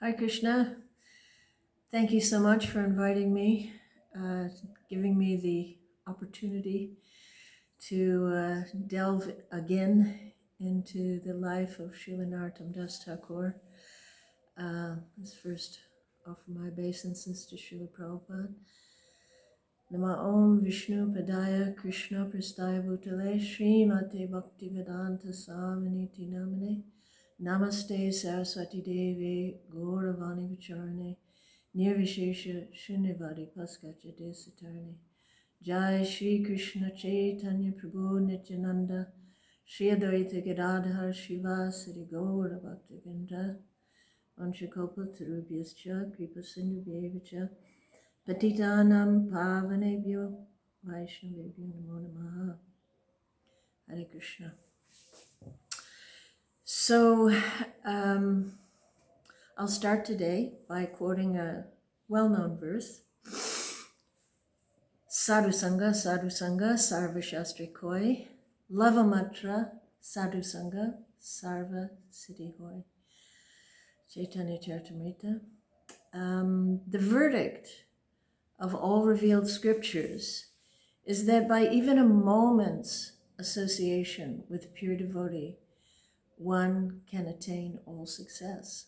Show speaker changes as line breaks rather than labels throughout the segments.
Hi Krishna, thank you so much for inviting me, giving me the opportunity to delve again into the life of Srila Narottam Das Thakur. Let's first offer my obeisances to Srila Prabhupada. Nama Om Vishnu Padaya Krishna Prastaya Bhutale Srimate Bhaktivedanta Swaminiti Namane Namaste Saraswati Devi Gauravani Vicharane Nirvishesha Shunyavadi Paskacha Desatarne Jai Shri Krishna Chaitanya Prabhu Nityananda Shri Advaita Gadadhar Shiva Sri Gaura Bhaktivinoda Vanchakopa Tarubhyascha Kripa Sindhu Patitanam Pavanebhyo Vaishnavebhyo Namo Namaha. Hare Krishna. So, I'll start today by quoting a well-known verse. Sadhu Sangha, Sarva Shastri Koi, Lavamatra, Sadhu Sangha, Sarva Siddhi Hoy. Chaitanya Charitamrita. The verdict of all revealed scriptures is that by even a moment's association with pure devotee, one can attain all success.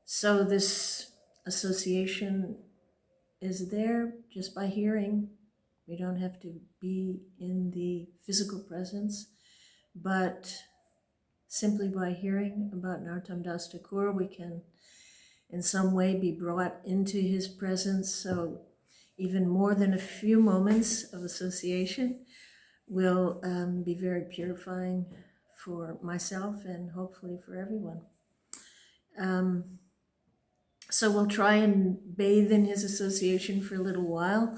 So this association is there just by hearing. We don't have to be in the physical presence, but simply by hearing about Narottam Das Thakur, we can in some way be brought into his presence. So even more than a few moments of association will be very purifying for myself and hopefully for everyone. So we'll try and bathe in his association for a little while.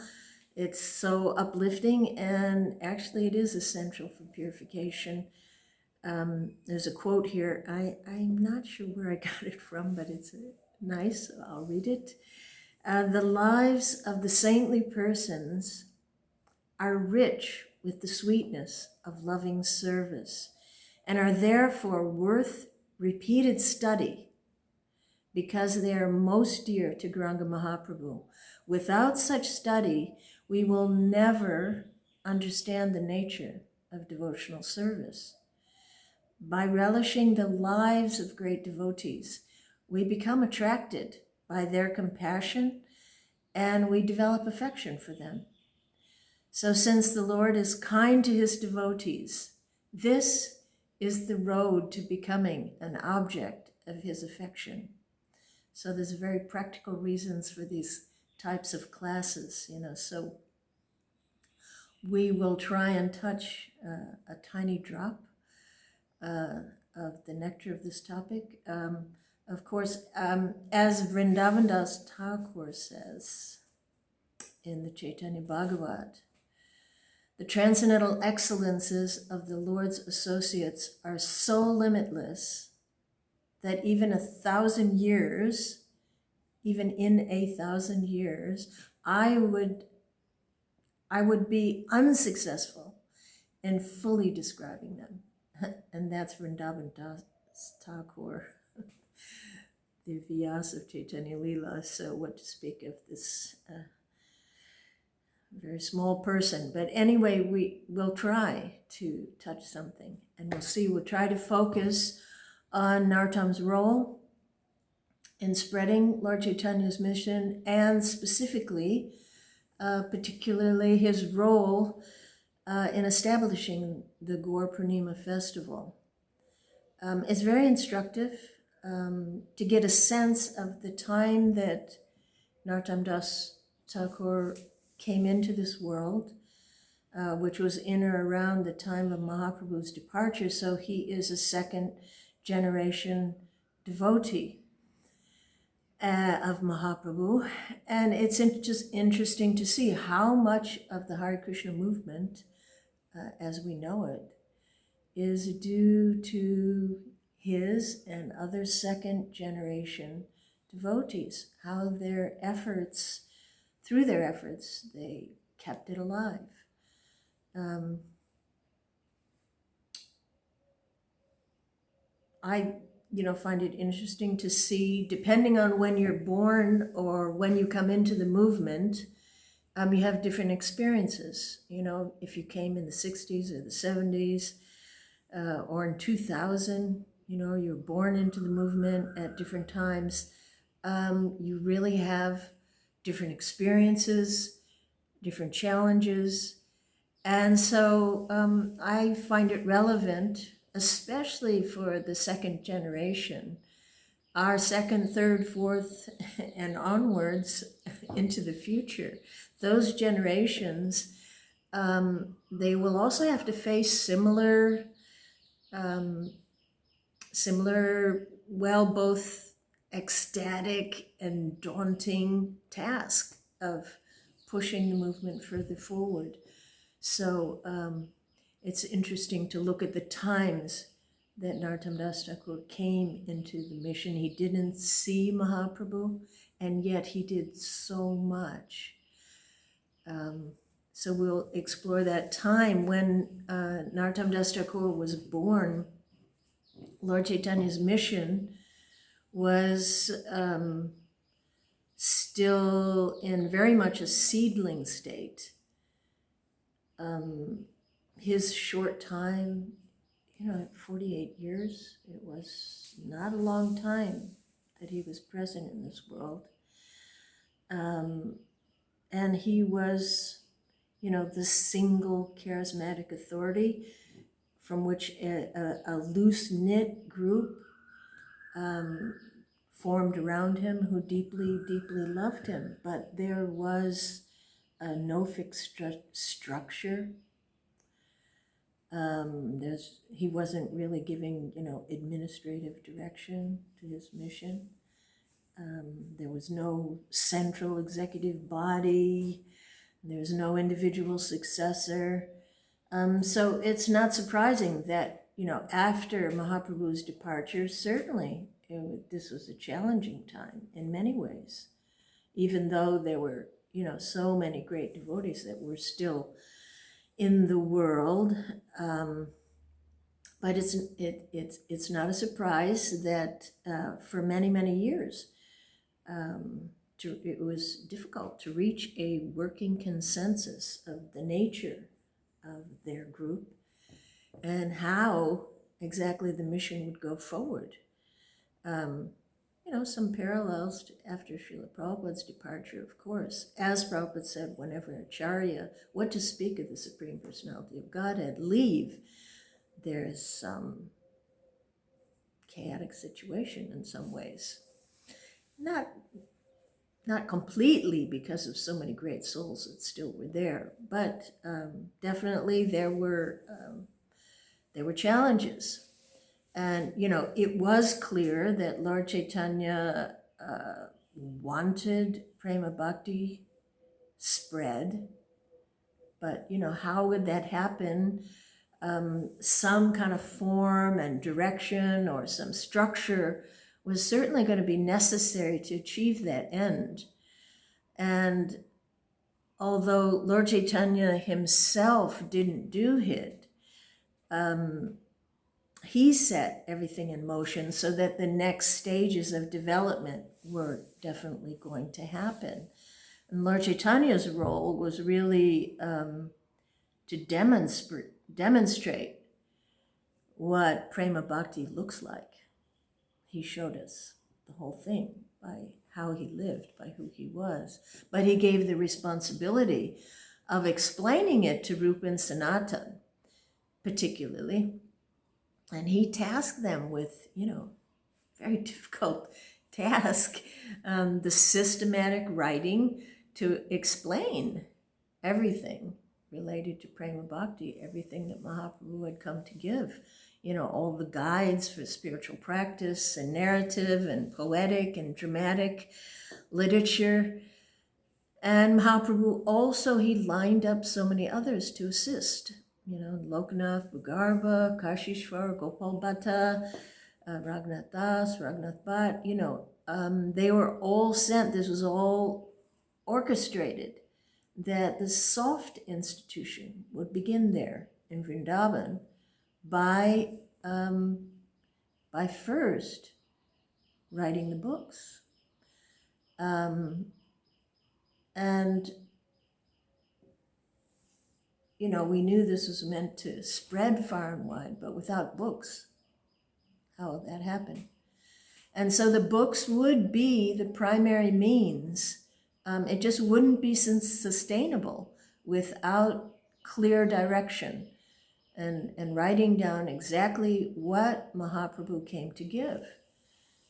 It's so uplifting, and actually it is essential for purification. There's a quote here. I'm not sure where I got it from, but it's nice, so I'll read it. The lives of the saintly persons are rich with the sweetness of loving service and are therefore worth repeated study because they are most dear to Gauranga Mahaprabhu. Without such study, we will never understand the nature of devotional service. By relishing the lives of great devotees, we become attracted by their compassion and we develop affection for them. So since the Lord is kind to his devotees, this is the road to becoming an object of his affection. So there's very practical reasons for these types of classes, so we will try and touch a tiny drop of the nectar of this topic. Of course, as Vrindavan Das Thakur says in the Chaitanya Bhagavat, the transcendental excellences of the Lord's associates are so limitless that even in 1,000 years, I would be unsuccessful in fully describing them. And that's Vrindavan Das Thakur, the Vyas of Chaitanya Leela. So what to speak of this very small person. But anyway, we will try to touch something, and we'll see. We'll try to focus on Narottam's role in spreading Lord Chaitanya's mission, and specifically, particularly his role in establishing the Gaura Purnima festival. It's very instructive to get a sense of the time that Narottam Das Thakur came into this world, which was in or around the time of Mahaprabhu's departure. So he is a second generation devotee of Mahaprabhu. And it's just interesting to see how much of the Hare Krishna movement, as we know it, is due to his and other second generation devotees, how through their efforts, they kept it alive. I find it interesting to see, depending on when you're born or when you come into the movement, you have different experiences. If you came in the 60s or the 70s, or in 2000, you're born into the movement at different times. You really have different experiences, different challenges. And so I find it relevant, especially for the second generation, our second, third, fourth, and onwards into the future. Those generations, they will also have to face similar, both ecstatic and daunting task of pushing the movement further forward. So it's interesting to look at the times that Narottam Das Thakur came into the mission. He didn't see Mahaprabhu, and yet he did so much. So we'll explore that time when Narottam Das Thakur was born. Lord Chaitanya's mission was still in very much a seedling state. His short time, 48 years, it was not a long time that he was present in this world. And he was, the single charismatic authority from which a loose-knit group formed around him who deeply, deeply loved him. But there was no fixed structure. He wasn't really giving, administrative direction to his mission. There was no central executive body. There was no individual successor. So it's not surprising that, after Mahaprabhu's departure, certainly this was a challenging time in many ways, even though there were, so many great devotees that were still in the world. But it's not a surprise that for many, many years, it was difficult to reach a working consensus of the nature of their group and how exactly the mission would go forward. Some parallels to after Srila Prabhupada's departure, of course. As Prabhupada said, whenever Acharya, what to speak of the Supreme Personality of Godhead, leave, there is some chaotic situation in some ways. Not completely because of so many great souls that still were there, but definitely there were challenges. And, it was clear that Lord Chaitanya wanted Prema Bhakti spread, but, how would that happen? Some kind of form and direction or some structure was certainly going to be necessary to achieve that end. And although Lord Chaitanya himself didn't do it, he set everything in motion so that the next stages of development were definitely going to happen. And Lord Chaitanya's role was really to demonstrate what Prema Bhakti looks like. He showed us the whole thing by how he lived, by who he was. But he gave the responsibility of explaining it to Rupa and Sanatan, particularly. And he tasked them with, very difficult task, the systematic writing to explain everything related to Prema Bhakti, everything that Mahaprabhu had come to give. All the guides for spiritual practice and narrative and poetic and dramatic literature. And Mahaprabhu also, he lined up so many others to assist. Lokanath, Bhugarbha, Kashishwar, Gopal Bhatta, Raghunath Das, Raghunath Bhatt, they were all sent. This was all orchestrated, that the soft institution would begin there in Vrindavan by by first writing the books. And, you know, we knew this was meant to spread far and wide, but without books, how would that happen? And so the books would be the primary means. It just wouldn't be sustainable without clear direction and writing down exactly what Mahaprabhu came to give.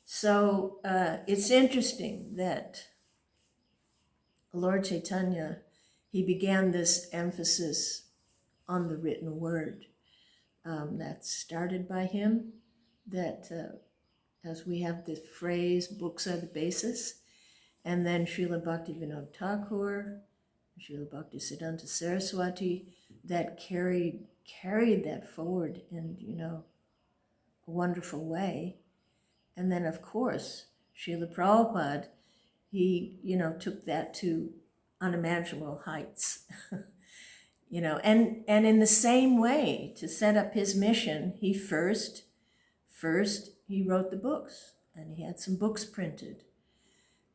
So it's interesting that Lord Chaitanya, he began this emphasis on the written word. That started by him, that as we have the phrase, books are the basis, and then Srila Bhaktivinoda Thakur, Srila Bhaktisiddhanta Saraswati, that carried that forward in, you know, a wonderful way. And then, of course, Srila Prabhupada, he, you know, took that to unimaginable heights. You know, and in the same way, to set up his mission, he first he wrote the books, and he had some books printed.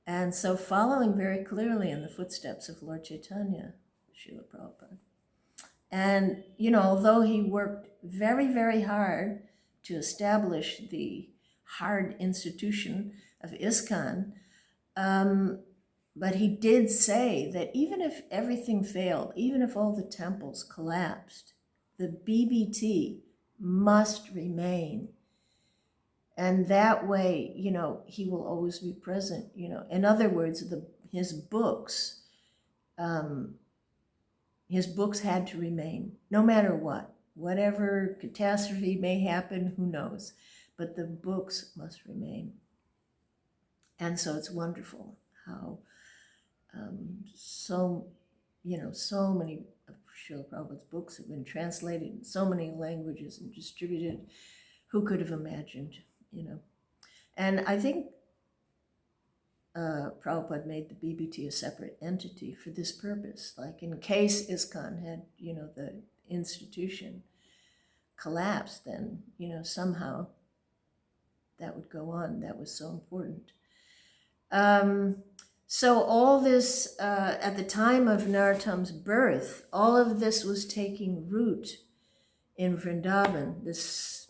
And so following very clearly in the footsteps of Lord Chaitanya, Srila Prabhupada. And, you know, although he worked very, very hard to establish the hard institution of ISKCON, but he did say that even if everything failed, even if all the temples collapsed, the BBT must remain. And that way, you know, he will always be present, you know. In other words, his books had to remain, no matter what. Whatever catastrophe may happen, who knows? But the books must remain. And so it's wonderful how so many of Srila Prabhupada's books have been translated in so many languages and distributed. Who could have imagined, you know? And I think Prabhupada made the BBT a separate entity for this purpose. Like in case ISKCON had, you know, the institution collapsed, then, you know, somehow that would go on. That was so important. So all this, at the time of Narottam's birth, all of this was taking root in Vrindavan, this,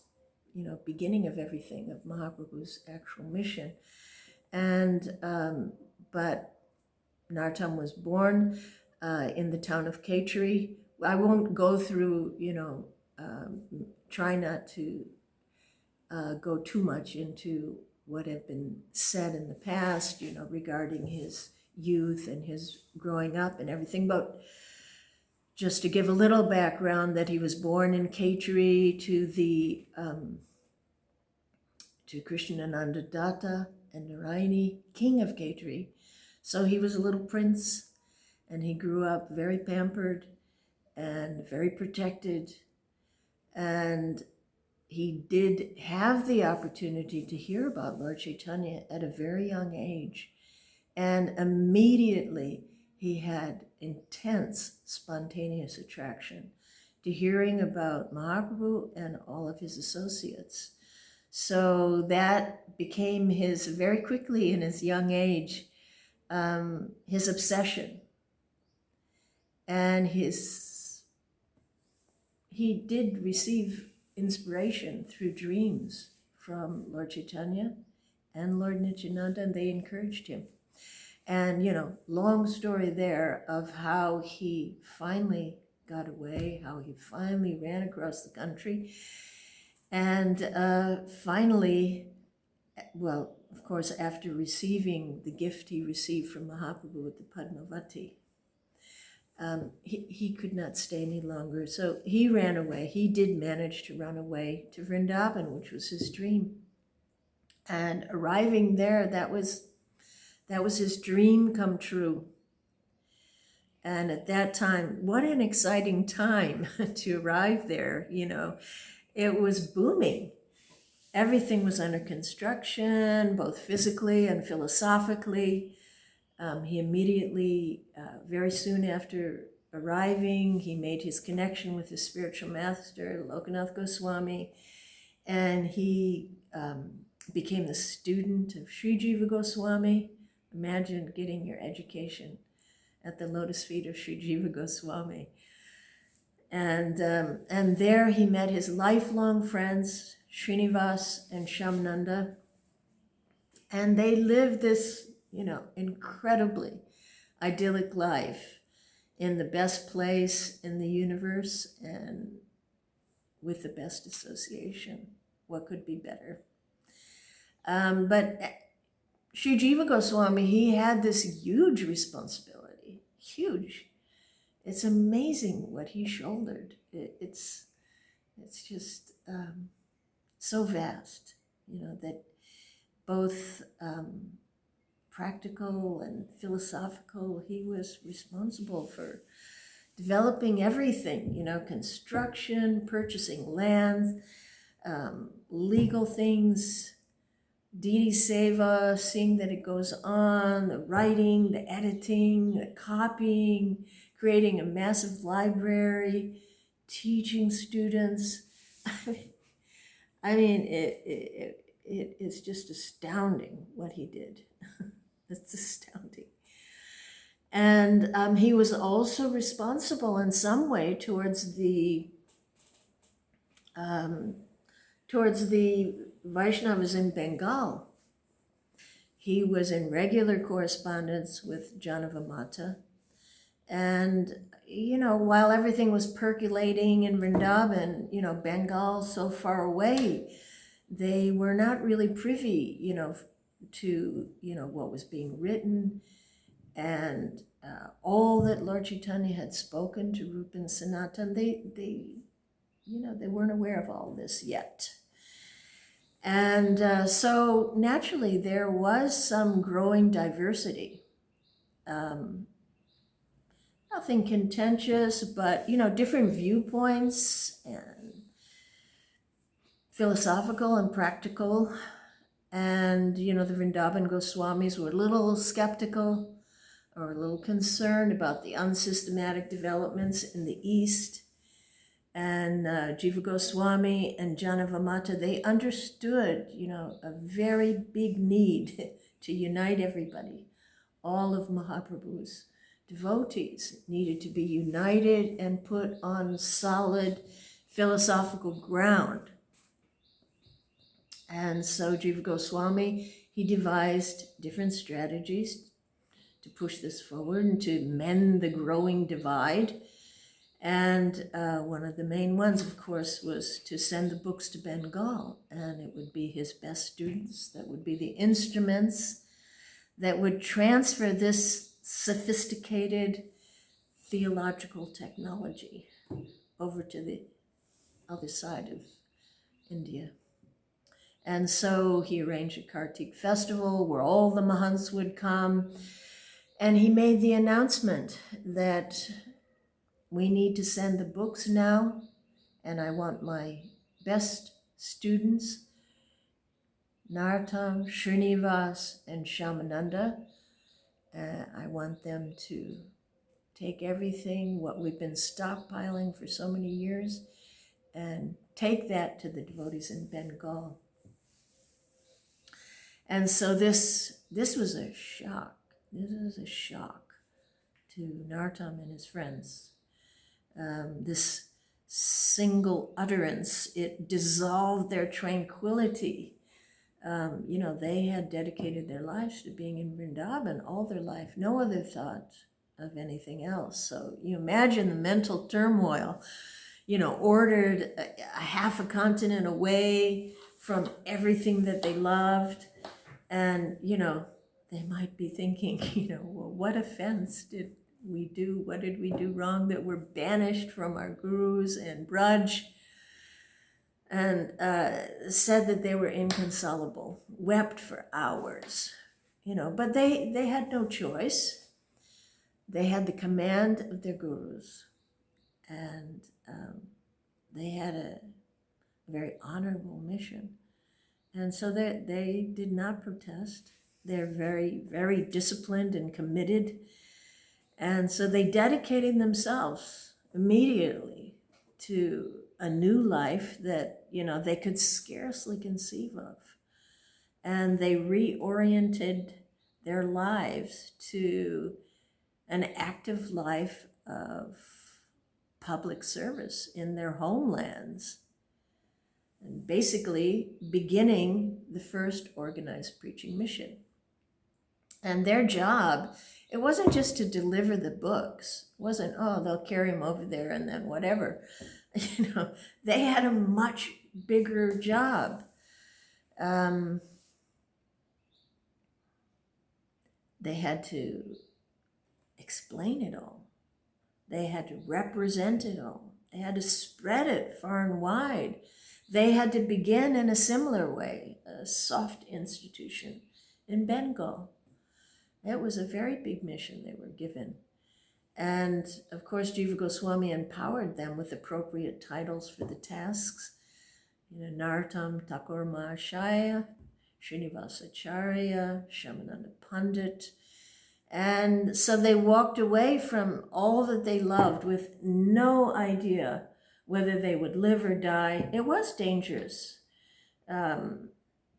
you know, beginning of everything, of Mahaprabhu's actual mission. And, but Narottam was born in the town of Kheturi. I won't go through, you know, try not to go too much into what had been said in the past, you know, regarding his youth and his growing up and everything. But just to give a little background, that he was born in Kheturi to the to Krishnananda Datta and Narayani, king of Kheturi. So he was a little prince, and he grew up very pampered and very protected. And he did have the opportunity to hear about Lord Chaitanya at a very young age. And immediately he had intense spontaneous attraction to hearing about Mahaprabhu and all of his associates. So that became his, very quickly in his young age, his obsession. And he did receive inspiration through dreams from Lord Chaitanya and Lord Nityananda, and they encouraged him. And, you know, long story there of how he finally got away, how he finally ran across the country. And finally, well, of course, after receiving the gift he received from Mahaprabhu at the Padmavati, he could not stay any longer. So he ran away. He did manage to run away to Vrindavan, which was his dream. And arriving there, that was his dream come true. And at that time, what an exciting time to arrive there, you know. It was booming. Everything was under construction, both physically and philosophically. He immediately, very soon after arriving, he made his connection with his spiritual master, Lokanath Goswami, and he became the student of Sri Jiva Goswami. Imagine getting your education at the lotus feet of Sri Jiva Goswami. And there he met his lifelong friends, Srinivas and Shyamananda, and they lived this, incredibly idyllic life in the best place in the universe and with the best association. What could be better? But Sri Jiva Goswami, he had this huge responsibility, huge. It's amazing what he shouldered. It's just so vast, that both practical and philosophical, he was responsible for developing everything, construction, purchasing land, legal things, Didi Seva, seeing that it goes on, the writing, the editing, the copying, creating a massive library, teaching students. I mean, it is just astounding what he did. It's astounding. And he was also responsible in some way towards the Vaishnavas in Bengal. He was in regular correspondence with Janavamata. And, while everything was percolating in Vrindavan, Bengal so far away, they were not really privy, to, what was being written. And all that Lord Chaitanya had spoken to Rupa and Sanatan, they weren't aware of all this yet. And so naturally there was some growing diversity. Nothing contentious, but, different viewpoints and philosophical and practical. And, the Vrindavan Goswamis were a little skeptical or a little concerned about the unsystematic developments in the East. And Jiva Goswami and Janavamata, they understood, a very big need to unite everybody. All of Mahaprabhu's devotees needed to be united and put on solid philosophical ground. And so Jiva Goswami, he devised different strategies to push this forward and to mend the growing divide. And one of the main ones, of course, was to send the books to Bengal. And it would be his best students that would be the instruments that would transfer this sophisticated theological technology over to the other side of India. And so he arranged a Kartik festival where all the Mahants would come. And he made the announcement that we need to send the books now, and I want my best students, Narottam, Srinivas, and Shyamananda. I want them to take everything, what we've been stockpiling for so many years, and take that to the devotees in Bengal. And so this was a shock. This was a shock to Narottam and his friends. This single utterance, it dissolved their tranquility. They had dedicated their lives to being in Vrindavan all their life, no other thought of anything else. So you imagine the mental turmoil, ordered a half a continent away from everything that they loved. And, they might be thinking, well, what offense did we do? What did we do wrong that we're banished from our gurus and Braj? And said that they were inconsolable, wept for hours, but they had no choice. They had the command of their gurus, and they had a very honorable mission. And so they did not protest. They're very, very disciplined and committed. And so they dedicated themselves immediately to a new life that that, they could scarcely conceive of. And they reoriented their lives to an active life of public service in their homelands, and basically beginning the first organized preaching mission. And their job, it wasn't just to deliver the books. It wasn't, oh, they'll carry them over there and then whatever. They had a much bigger job. They had to explain it all. They had to represent it all. They had to spread it far and wide. They had to begin in a similar way, a soft institution in Bengal. It was a very big mission they were given. And of course, Jiva Goswami empowered them with appropriate titles for the tasks. Narottam Thakur Mahashaya, Srinivasacharya, Shamananda Pandit. And so they walked away from all that they loved with no idea whether they would live or die. It was dangerous,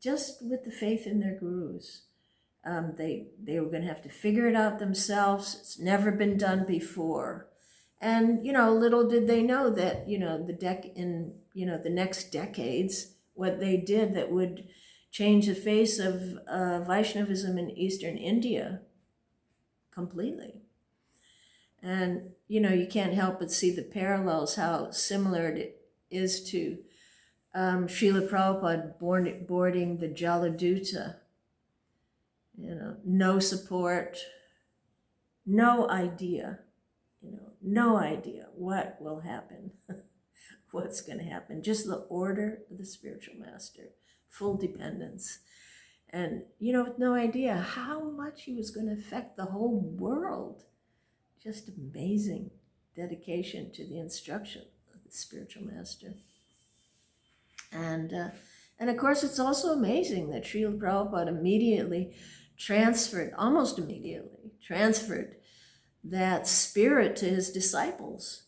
just with the faith in their gurus. They were going to have to figure it out themselves. It's never been done before. And, little did they know that, the next decades, what they did that would change the face of Vaishnavism in Eastern India completely. And, you can't help but see the parallels, how similar it is to Srila Prabhupada boarding the Jaladuta. No support, no idea, no idea what will happen, what's going to happen. Just the order of the spiritual master, full dependence. And, with no idea how much he was going to affect the whole world. Just amazing dedication to the instruction of the spiritual master. And of course, it's also amazing that Srila Prabhupada almost immediately transferred that spirit to his disciples,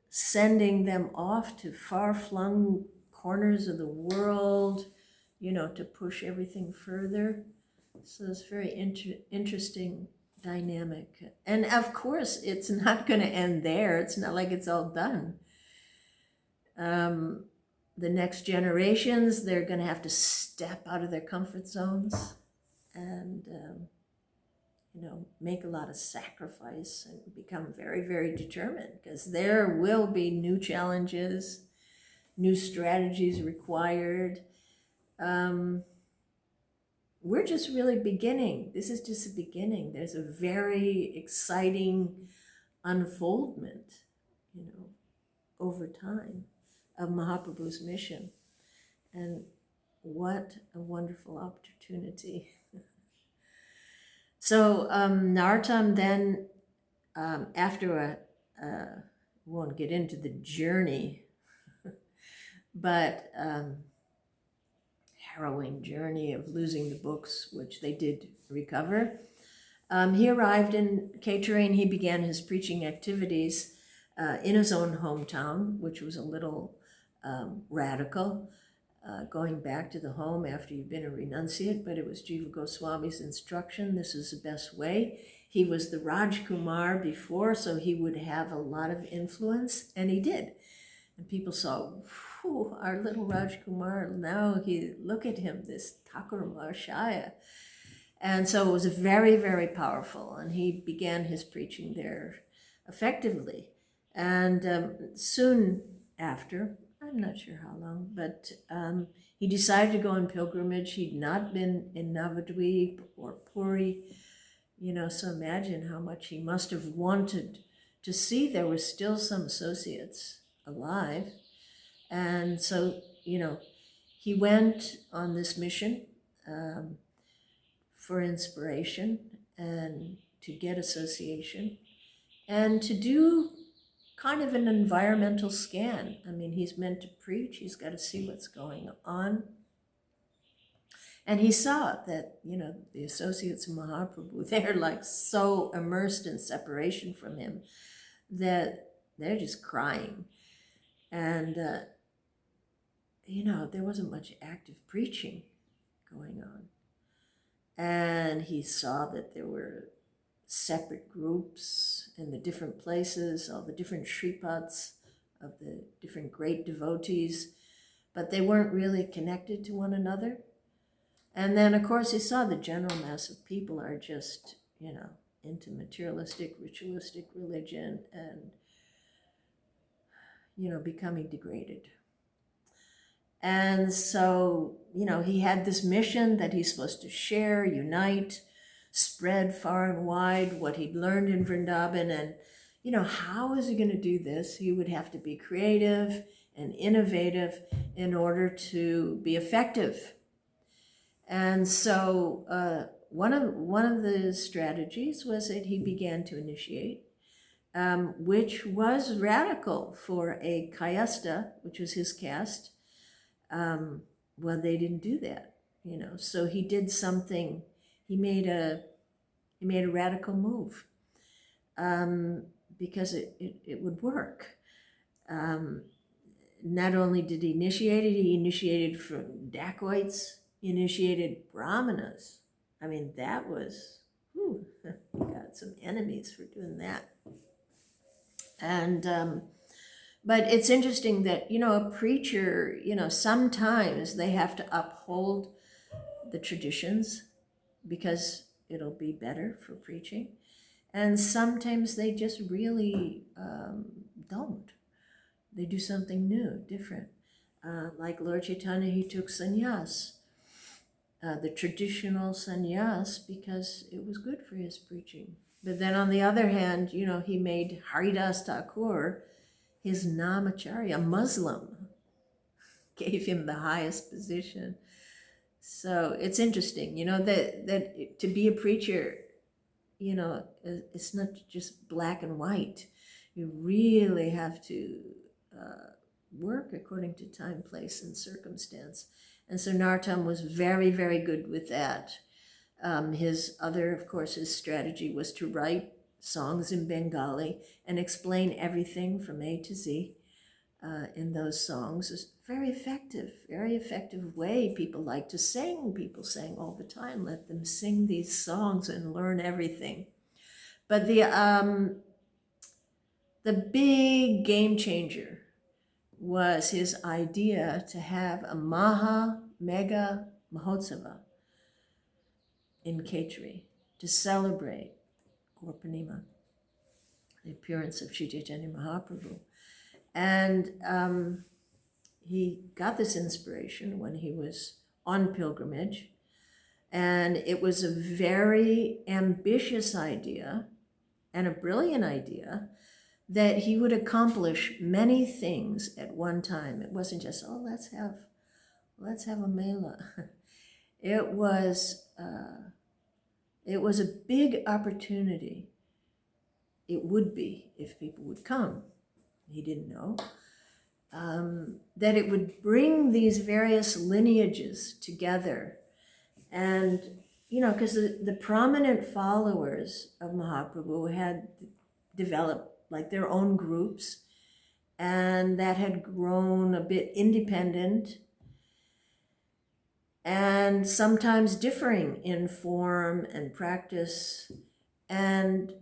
sending them off to far-flung corners of the world, to push everything further. So it's very interesting dynamic. And of course, it's not going to end there. It's not like it's all done. The next generations, they're going to have to step out of their comfort zones and, make a lot of sacrifice and become very, very determined, because there will be new challenges, new strategies required. We're just really beginning. This is just the beginning. There's a very exciting unfoldment, over time of Mahaprabhu's mission. And what a wonderful opportunity. So Narottam then, after we won't get into the journey, but harrowing journey of losing the books, which they did recover. He arrived in Kheturi and he began his preaching activities in his own hometown, which was a little radical, going back to the home after you've been a renunciate, but it was Jiva Goswami's instruction. This is the best way. He was the Rajkumar before, so he would have a lot of influence, and he did. And people saw, our little Rajkumar, now look at him, this Thakur Mahashaya. And so it was very, very powerful, and he began his preaching there effectively. And soon after, I'm not sure how long, but he decided to go on pilgrimage. He'd not been in Navadvip or Puri, so imagine how much he must have wanted to see. There were still some associates alive. And so, he went on this mission for inspiration and to get association and to do kind of an environmental scan. I mean, he's meant to preach. He's got to see what's going on. And he saw that, the associates of Mahaprabhu, they're like so immersed in separation from him that they're just crying. And there wasn't much active preaching going on. And he saw that there were separate groups in the different places, all the different Shripats of the different great devotees, but they weren't really connected to one another. And then, of course, he saw the general mass of people are just, into materialistic, ritualistic religion and, becoming degraded. And so, he had this mission that he's supposed to share, unite, spread far and wide what he'd learned in Vrindavan. And, how is he going to do this? He would have to be creative and innovative in order to be effective. And so one of the strategies was that he began to initiate, which was radical for a Kayasta, which was his caste. Well, they didn't do that, So he did something. He made a radical move because it would work. Not only did he initiate it, he initiated from dacoits. He initiated brahmanas. I mean, that was, he got some enemies for doing that. And, but it's interesting that, a preacher, sometimes they have to uphold the traditions because it'll be better for preaching. And sometimes they just really don't. They do something new, different. Like Lord Chaitanya, he took sannyas. The traditional sannyas, because it was good for his preaching. But then on the other hand, he made Haridas Thakur his namacharya, Muslim, gave him the highest position. So it's interesting, that to be a preacher, it's not just black and white. You really have to work according to time, place, and circumstance. And so Narottam was very, very good with that. His strategy was to write songs in Bengali and explain everything from A to Z in those songs. It's very effective way. People like to sing. People sang all the time. Let them sing these songs and learn everything. But the big game changer was his idea to have a mega Mahotsava in Kheturi to celebrate Purnima, the appearance of Sri Chaitanya Mahaprabhu. And he got this inspiration when he was on pilgrimage. And it was a very ambitious idea and a brilliant idea that he would accomplish many things at one time. It wasn't just, let's have a mela. It was a big opportunity. It would be if people would come. He didn't know. That it would bring these various lineages together. And, because the prominent followers of Mahaprabhu had developed like their own groups, and that had grown a bit independent and sometimes differing in form and practice. And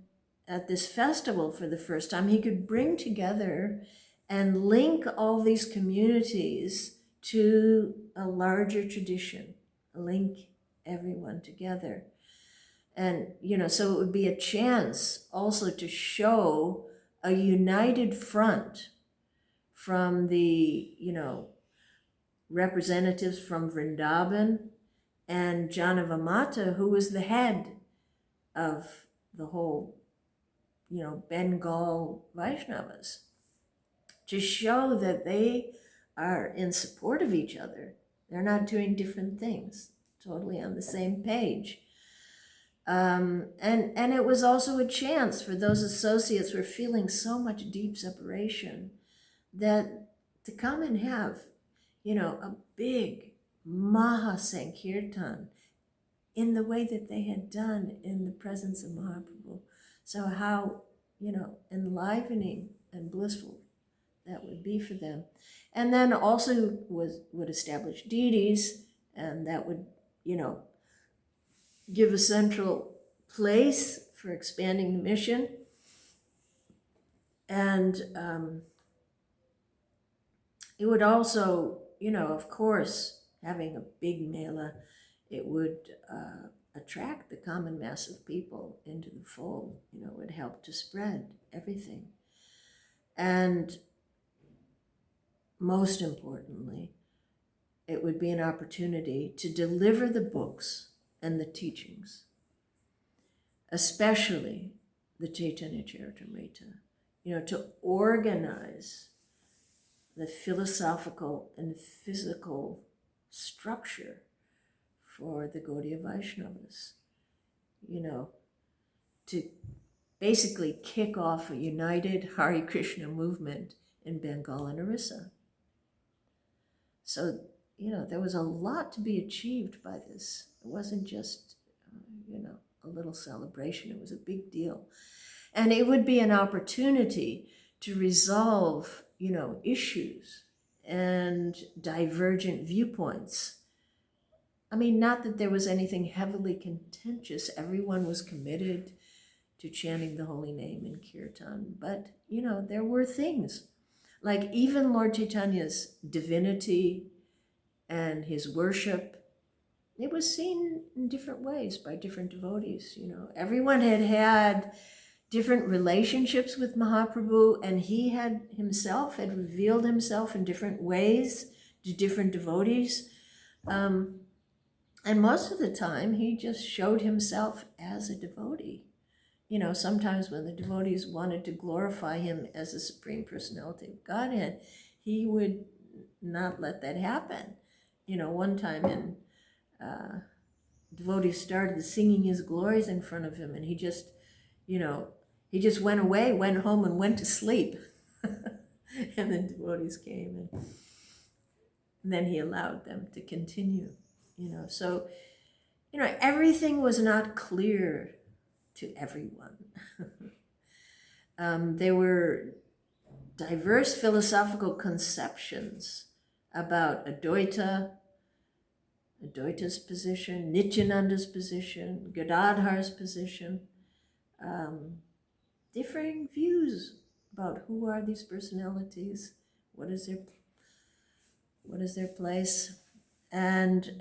at this festival, for the first time, he could bring together and link all these communities to a larger tradition, link everyone together. And, so it would be a chance also to show a united front from the, representatives from Vrindavan and Janavamata, who was the head of the whole, Bengal Vaishnavas, to show that they are in support of each other. They're not doing different things, totally on the same page. And it was also a chance for those associates who were feeling so much deep separation that to come and have, a big Maha Sankirtan in the way that they had done in the presence of Mahaprabhu. So how, enlivening and blissful that would be for them. And then also would establish deities, and that would, give a central place for expanding the mission. And it would also, of course, having a big mela, it would attract the common mass of people into the fold. It would help to spread everything. And most importantly, it would be an opportunity to deliver the books and the teachings, especially the Chaitanya Charitamrita, to organize the philosophical and physical structure for the Gaudiya Vaishnavas, to basically kick off a united Hare Krishna movement in Bengal and Orissa. So, there was a lot to be achieved by this. It wasn't just, a little celebration. It was a big deal. And it would be an opportunity to resolve, issues and divergent viewpoints. I mean, not that there was anything heavily contentious. Everyone was committed to chanting the holy name in kirtan. But, there were things, like even Lord Chaitanya's divinity and his worship, it was seen in different ways by different devotees. Everyone had different relationships with Mahaprabhu, and he had revealed himself in different ways to different devotees. And most of the time, he just showed himself as a devotee. Sometimes when the devotees wanted to glorify him as the Supreme Personality of Godhead, he would not let that happen. One time devotees started singing his glories in front of him, and he just went away, went home, and went to sleep. And the devotees came, and then he allowed them to continue. So, everything was not clear to everyone. There were diverse philosophical conceptions about Advaita's position, Nityananda's position, Gadadhar's position, differing views about who are these personalities, what is their place, and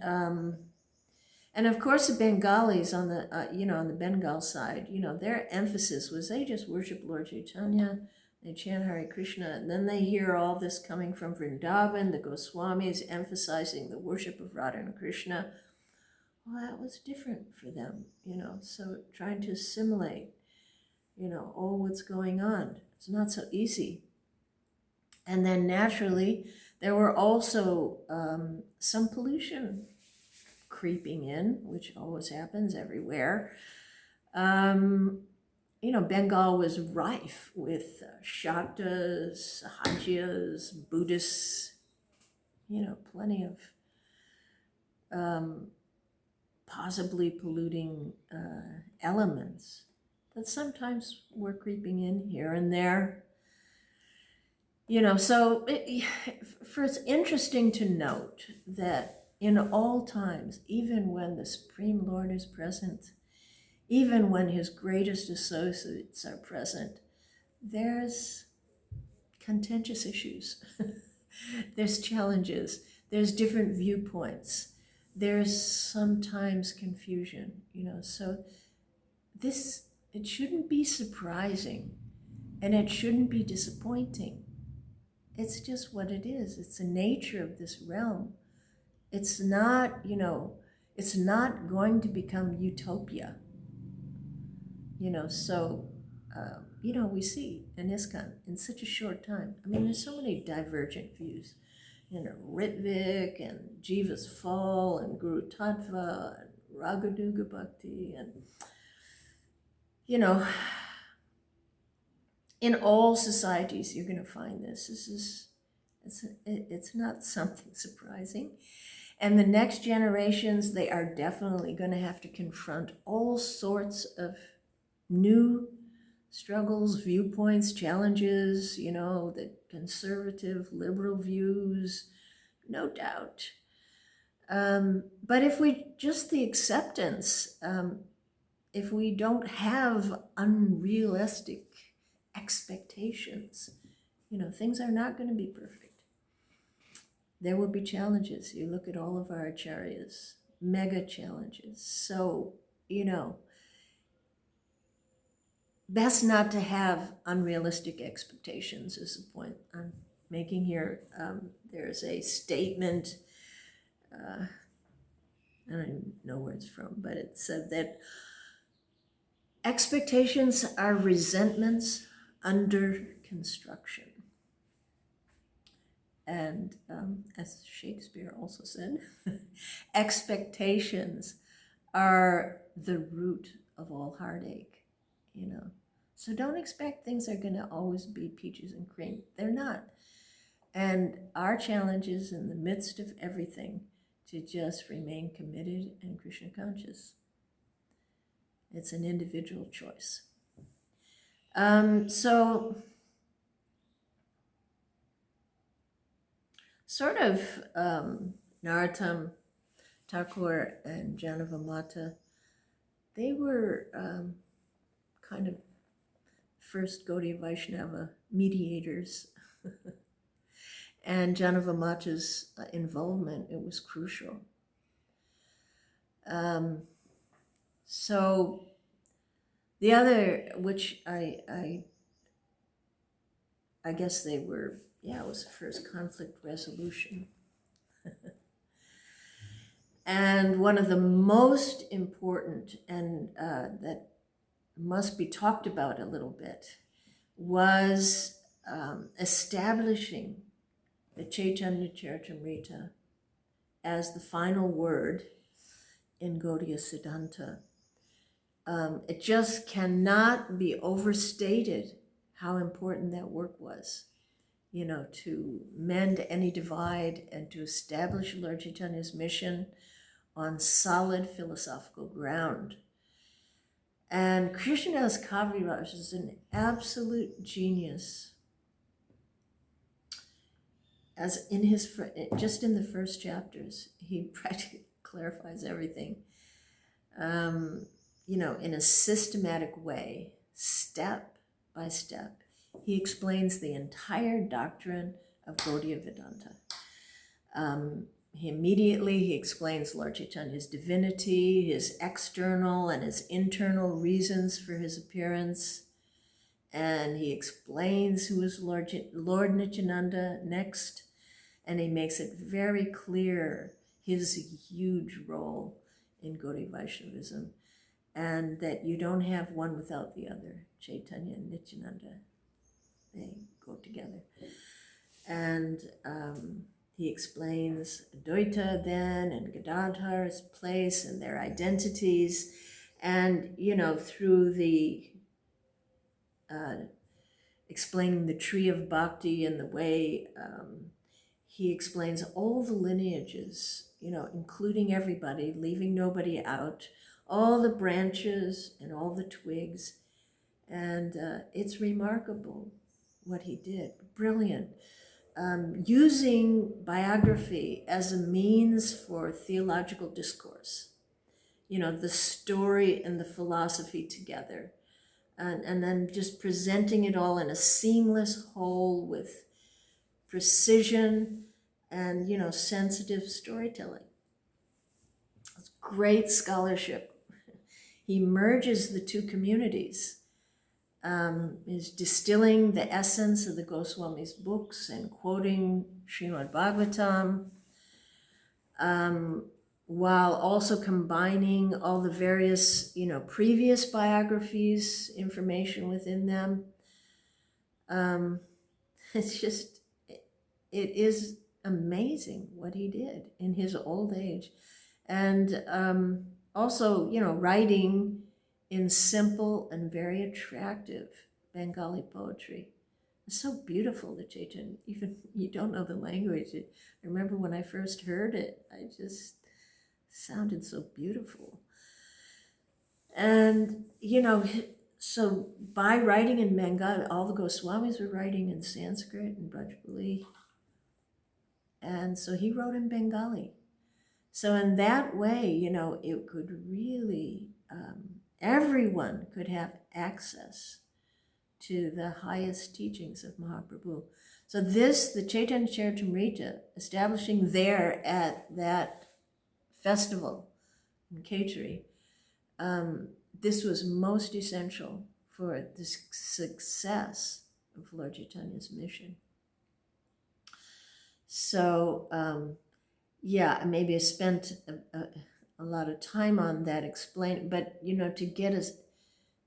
of course the Bengalis on the on the Bengal side, their emphasis was they just worship Lord Chaitanya, they chant Hare Krishna, and then they hear all this coming from Vrindavan, the Goswamis emphasizing the worship of Radha and Krishna. Well, that was different for them, so trying to assimilate, all what's going on. It's not so easy. And then naturally, there were also some pollution creeping in, which always happens everywhere. Bengal was rife with Shaktas, Hajias, Buddhists, plenty of possibly polluting elements that sometimes were creeping in here and there. So it's interesting to note that in all times, even when the Supreme Lord is present, even when his greatest associates are present, there's contentious issues. There's challenges. There's different viewpoints. There's sometimes confusion, So it shouldn't be surprising, and it shouldn't be disappointing. It's just what it is. It's the nature of this realm. It's not, it's not going to become utopia. So, we see in ISKCON in such a short time. I mean, there's so many divergent views. Ritvik and Jiva's fall and Guru Tattva and Raganuga Bhakti and, in all societies you're going to find this. It's not something surprising. And the next generations, they are definitely going to have to confront all sorts of new struggles, viewpoints, challenges, you know, the conservative, liberal views, no doubt. But if we just the acceptance, if we don't have unrealistic expectations, you know, things are not going to be perfect. There will be challenges. You look at all of our acharyas, mega challenges. So, you know, best not to have unrealistic expectations is the point I'm making here. There's a statement, I don't even know where it's from, but it said that expectations are resentments under construction. And as Shakespeare also said, expectations are the root of all heartache, you know. So don't expect things are going to always be peaches and cream. They're not. And our challenge is in the midst of everything to just remain committed and Krishna conscious. It's an individual choice. So sort of Narottam Thakur and Janavamata, they were kind of first Gaudiya Vaishnava mediators. And Janavamata's involvement, it was crucial. So the other, which I guess they were, yeah, it was the first conflict resolution. And one of the most important, and that must be talked about a little bit, was establishing the Chaitanya Charitamrita as the final word in Gaudiya Siddhanta. It just cannot be overstated how important that work was, you know, to mend any divide and to establish Lord Chaitanya's mission on solid philosophical ground. And Krishnadas Kaviraj is an absolute genius. As in his, just in the first chapters, he practically clarifies everything, you know, in a systematic way, step by step. He explains the entire doctrine of Gaudiya Vedanta. He explains Lord Chaitanya's divinity, his external and his internal reasons for his appearance. And he explains who is Lord Nityananda next. And he makes it very clear his huge role in Gaudiya Vaishnavism, and that you don't have one without the other. Chaitanya and Nityananda, they go together. And he explains Advaita then and Gadadhar's place and their identities. And, you know, through the explaining the tree of bhakti and the way he explains all the lineages, you know, including everybody, leaving nobody out, all the branches and all the twigs. And it's remarkable what he did. Brilliant. Using biography as a means for theological discourse, you know, the story and the philosophy together, and then just presenting it all in a seamless whole with precision and, you know, sensitive storytelling. It's great scholarship. He merges the two communities. Is distilling the essence of the Goswami's books and quoting Srimad Bhagavatam, while also combining all the various, you know, previous biographies, information within them. It's just, it is amazing what he did in his old age. And also, you know, writing in simple and very attractive Bengali poetry. It's so beautiful, the Chaitanya, even you don't know the language. I remember when I first heard it, I just sounded so beautiful. And, you know, so by writing in Bengali, all the Goswamis were writing in Sanskrit and Brajpali, and so he wrote in Bengali. So in that way, it could really, everyone could have access to the highest teachings of Mahaprabhu. So this, the Chaitanya Charitamrita, establishing there at that festival in Kheturi, this was most essential for the success of Lord Chaitanya's mission. So, maybe I spent a lot of time on that explaining, but, to get us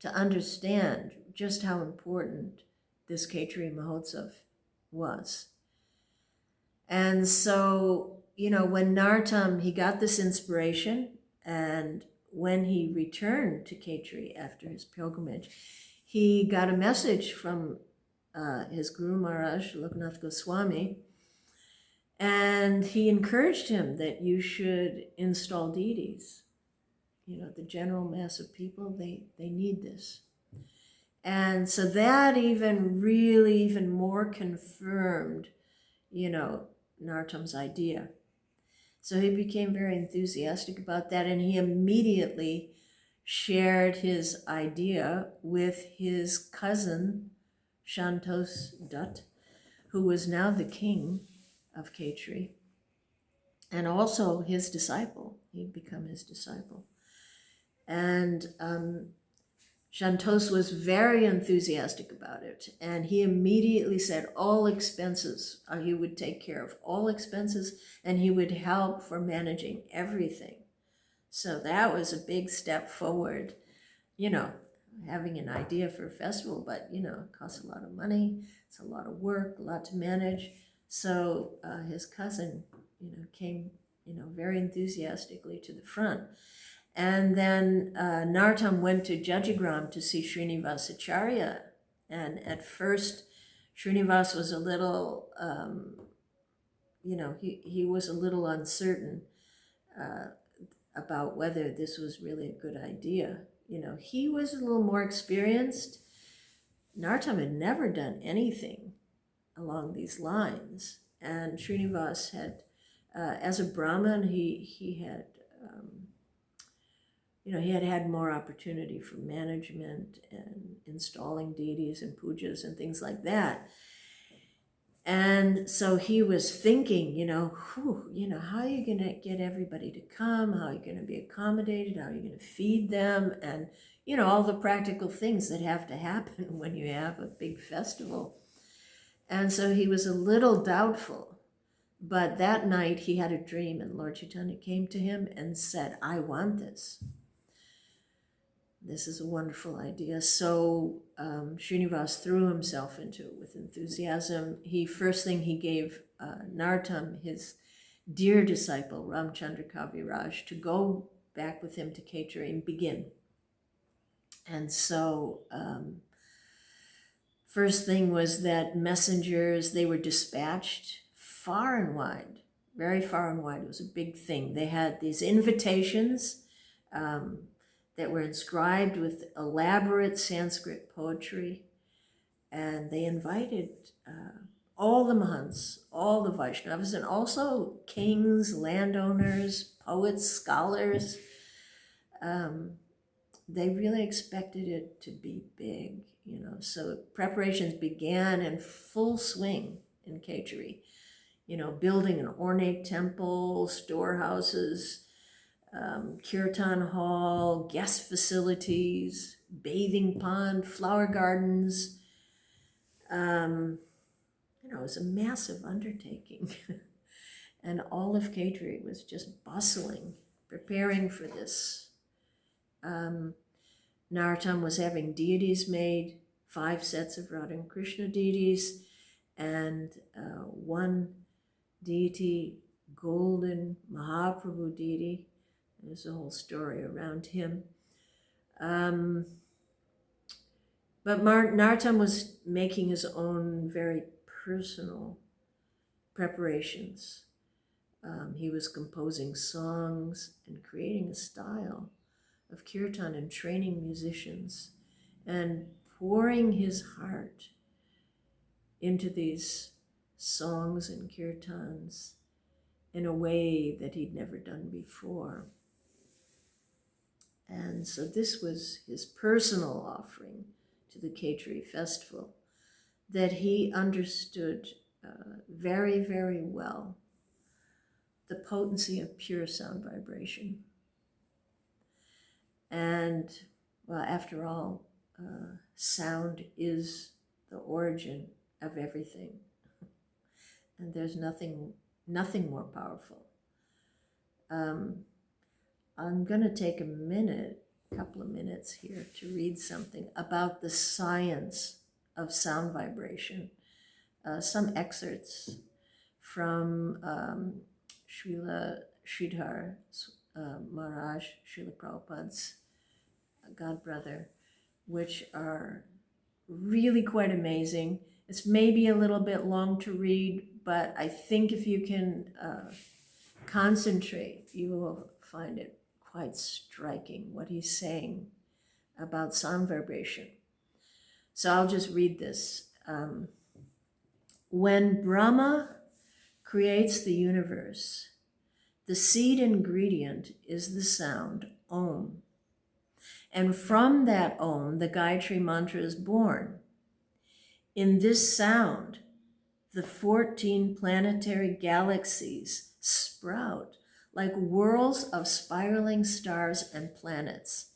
to understand just how important this Kheturi Mahotsav was. And so, when Nartam, he got this inspiration, and when he returned to Kheturi after his pilgrimage, he got a message from his Guru Maharaj, Lokanath Goswami, and he encouraged him that you should install deities. The general mass of people, they need this. And so that even more confirmed, Nartam's idea. So he became very enthusiastic about that, and he immediately shared his idea with his cousin, Santosh Dutt, who was now the king of Kheturi, and also his disciple. He'd become his disciple. And Santosh was very enthusiastic about it, and he immediately said all expenses, he would take care of all expenses, and he would help for managing everything. So that was a big step forward, having an idea for a festival, but, it costs a lot of money, it's a lot of work, a lot to manage. So his cousin, came, very enthusiastically to the front. And then Nartam went to Jajigram to see Srinivasacharya. And at first, Srinivas was a little, he was a little uncertain about whether this was really a good idea. He was a little more experienced. Nartam had never done anything along these lines. And Srinivas had, as a Brahmin, he had, he had more opportunity for management and installing deities and pujas and things like that. And so he was thinking, how are you going to get everybody to come? How are you going to be accommodated? How are you going to feed them? And, all the practical things that have to happen when you have a big festival. And so he was a little doubtful. But that night he had a dream, and Lord Chaitanya came to him and said, I want this. This is a wonderful idea. So Srinivas threw himself into it with enthusiasm. First thing he gave Nartam, his dear disciple, Ramchandra Kaviraj, to go back with him to Kheturi and begin. And so first thing was that messengers, they were dispatched far and wide, very far and wide. It was a big thing. They had these invitations that were inscribed with elaborate Sanskrit poetry, and they invited all the Mahants, all the Vaishnavas, and also kings, landowners, poets, scholars. They really expected it to be big, so preparations began in full swing in Kheturi, building an ornate temple, storehouses, kirtan hall, guest facilities, bathing pond, flower gardens. It was a massive undertaking. And all of Kheturi was just bustling, preparing for this. Narottam was having deities made, 5 sets of Radha and Krishna deities, and one deity, golden Mahaprabhu deity. There's a whole story around him. But Narottam was making his own very personal preparations. He was composing songs and creating a style of kirtan and training musicians and pouring his heart into these songs and kirtans in a way that he'd never done before. And so this was his personal offering to the Kheturi festival, that he understood very, very well the potency of pure sound vibration. And, well, after all, sound is the origin of everything. And there's nothing more powerful. I'm going to take a couple of minutes here to read something about the science of sound vibration. Some excerpts from Srila Sridhar Maharaj, Srila Prabhupada's godbrother, which are really quite amazing. It's maybe a little bit long to read, but I think if you can concentrate, you will find it quite striking what he's saying about sound vibration. So I'll just read this. When Brahma creates the universe, the seed ingredient is the sound Om. And from that Om, the Gayatri mantra is born. In this sound, the 14 planetary galaxies sprout like whirls of spiraling stars and planets.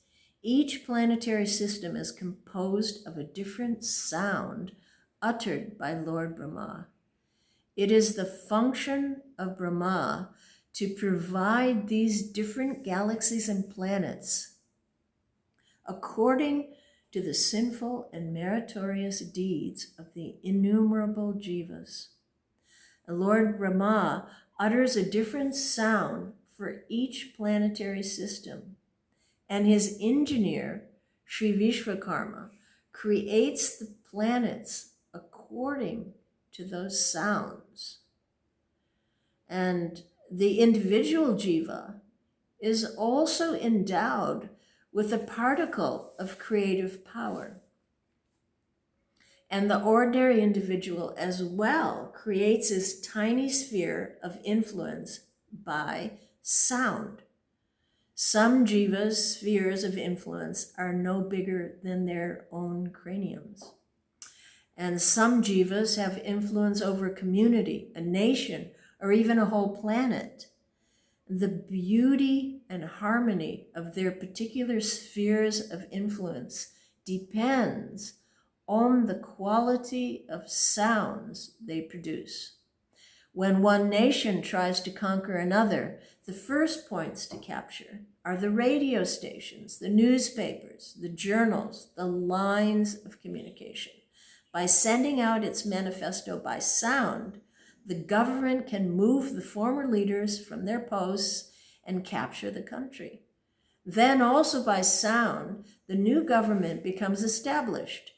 Each planetary system is composed of a different sound uttered by Lord Brahma. It is the function of Brahma to provide these different galaxies and planets according to the sinful and meritorious deeds of the innumerable jivas. Lord Brahma utters a different sound for each planetary system, and his engineer, Sri Vishwakarma, creates the planets according to those sounds. And the individual jiva is also endowed with a particle of creative power. And the ordinary individual as well creates his tiny sphere of influence by sound. Some jivas' spheres of influence are no bigger than their own craniums. And some jivas have influence over a community, a nation, or even a whole planet. The beauty and harmony of their particular spheres of influence depends on the quality of sounds they produce. When one nation tries to conquer another, the first points to capture are the radio stations, the newspapers, the journals, the lines of communication. By sending out its manifesto by sound, the government can move the former leaders from their posts and capture the country. Then also by sound, the new government becomes established.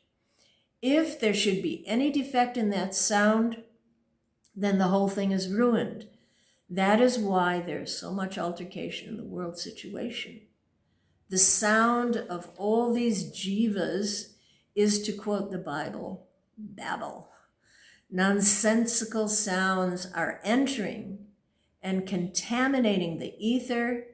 If there should be any defect in that sound, then the whole thing is ruined. That is why there is so much altercation in the world situation. The sound of all these jivas is, to quote the Bible, babble. Nonsensical sounds are entering and contaminating the ether,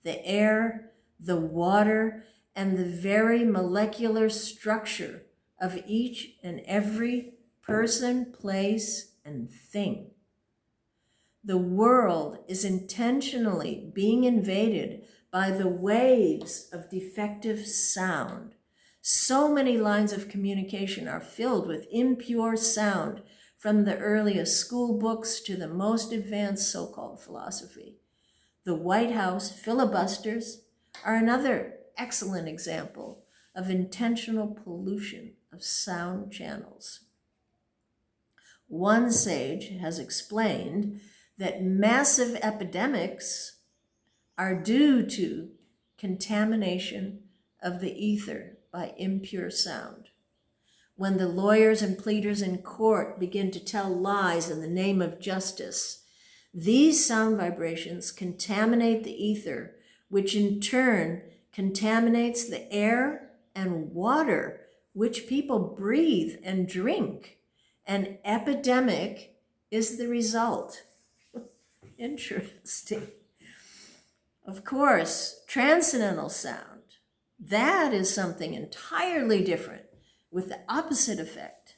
the air, the water, and the very molecular structure of each and every person, place, and thing. The world is intentionally being invaded by the waves of defective sound. So many lines of communication are filled with impure sound, from the earliest school books to the most advanced so-called philosophy. The White House filibusters are another excellent example of intentional pollution of sound channels. One sage has explained that massive epidemics are due to contamination of the ether by impure sound. When the lawyers and pleaders in court begin to tell lies in the name of justice, these sound vibrations contaminate the ether, which in turn contaminates the air and water which people breathe and drink. An epidemic is the result. Interesting. Of course, transcendental sound, that is something entirely different with the opposite effect.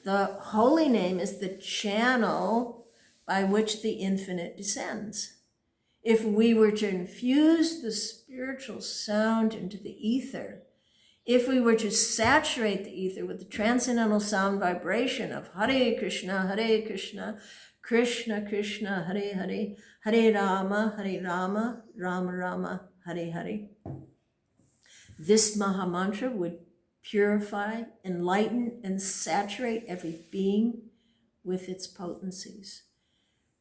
The holy name is the channel by which the infinite descends. If we were to infuse the spiritual sound into the ether, if we were to saturate the ether with the transcendental sound vibration of Hare Krishna, Krishna Krishna, Hare Hare, Hare Rama, Rama Rama, Hare Hare, this Maha Mantra would purify, enlighten, and saturate every being with its potencies.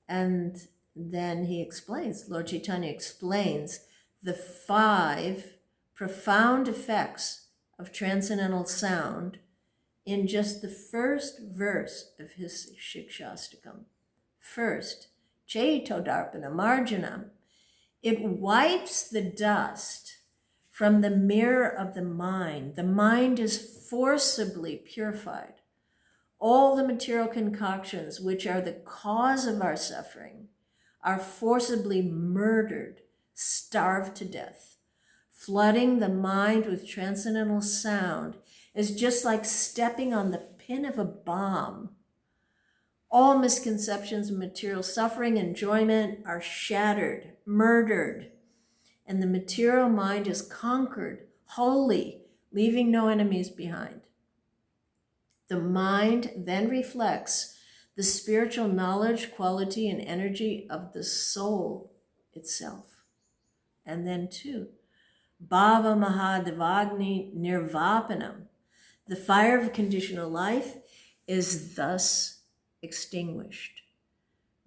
And then he explains, Lord Chaitanya explains the 5 profound effects of transcendental sound in just the first verse of his Shikshastakam. First, Chaitodarpana Marjanam. It wipes the dust from the mirror of the mind. The mind is forcibly purified. All the material concoctions which are the cause of our suffering are forcibly murdered, starved to death. Flooding the mind with transcendental sound is just like stepping on the pin of a bomb. All misconceptions of material suffering, enjoyment are shattered, murdered, and the material mind is conquered wholly, leaving no enemies behind. The mind then reflects the spiritual knowledge, quality, and energy of the soul itself. And then 2, Bhava Mahadevagni Nirvapanam. The fire of conditional life is thus extinguished.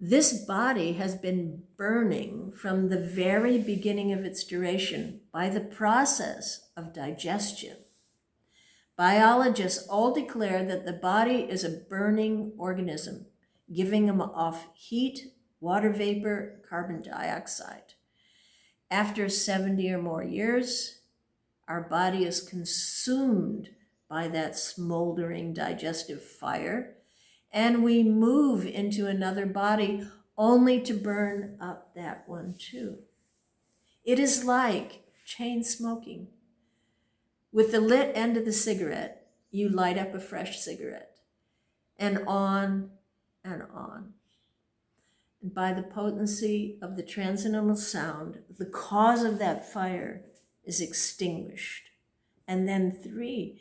This body has been burning from the very beginning of its duration by the process of digestion. Biologists all declare that the body is a burning organism, giving off heat, water vapor, carbon dioxide. After 70 or more years, our body is consumed by that smoldering digestive fire, and we move into another body only to burn up that one too. It is like chain smoking. With the lit end of the cigarette, you light up a fresh cigarette, and on and on. And by the potency of the transcendental sound, the cause of that fire is extinguished. And then 3,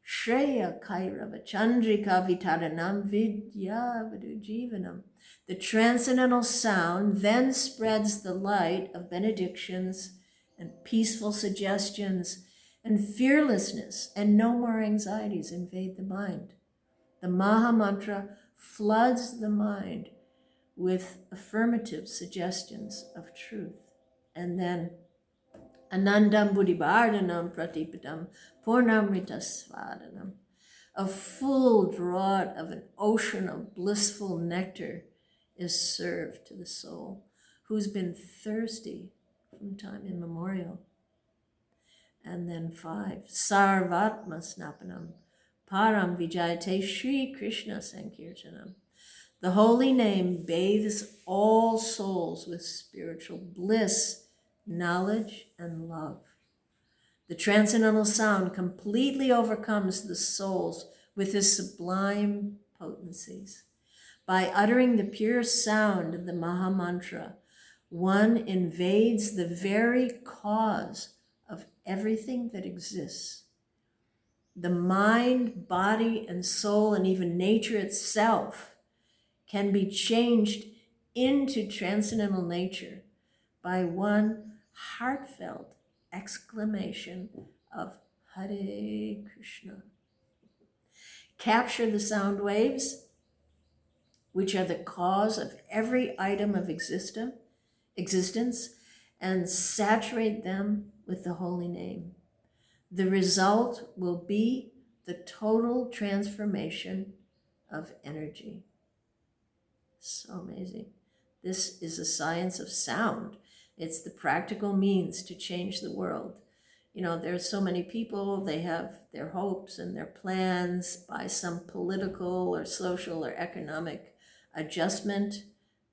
Shreya Kairava Chandrika Vitaranam Vidya Jivanam. The transcendental sound then spreads the light of benedictions and peaceful suggestions, and fearlessness and no more anxieties invade the mind. The Maha Mantra floods the mind with affirmative suggestions of truth. And then Anandam Buddhibardhanam Pratipadam Purnamrita Svadanam. A full draught of an ocean of blissful nectar is served to the soul who's been thirsty from time immemorial. And then 5, Sarvatma Snapanam Param Vijayate Shri Krishna Sankirtanam. The holy name bathes all souls with spiritual bliss, knowledge, and love. The transcendental sound completely overcomes the souls with his sublime potencies. By uttering the pure sound of the Maha Mantra, one invades the very cause of everything that exists. The mind, body, and soul, and even nature itself can be changed into transcendental nature by one heartfelt exclamation of Hare Krishna. Capture the sound waves, which are the cause of every item of existence, and saturate them with the holy name. The result will be the total transformation of energy. So amazing. This is a science of sound. It's the practical means to change the world. there's so many people, they have their hopes and their plans by some political or social or economic adjustment,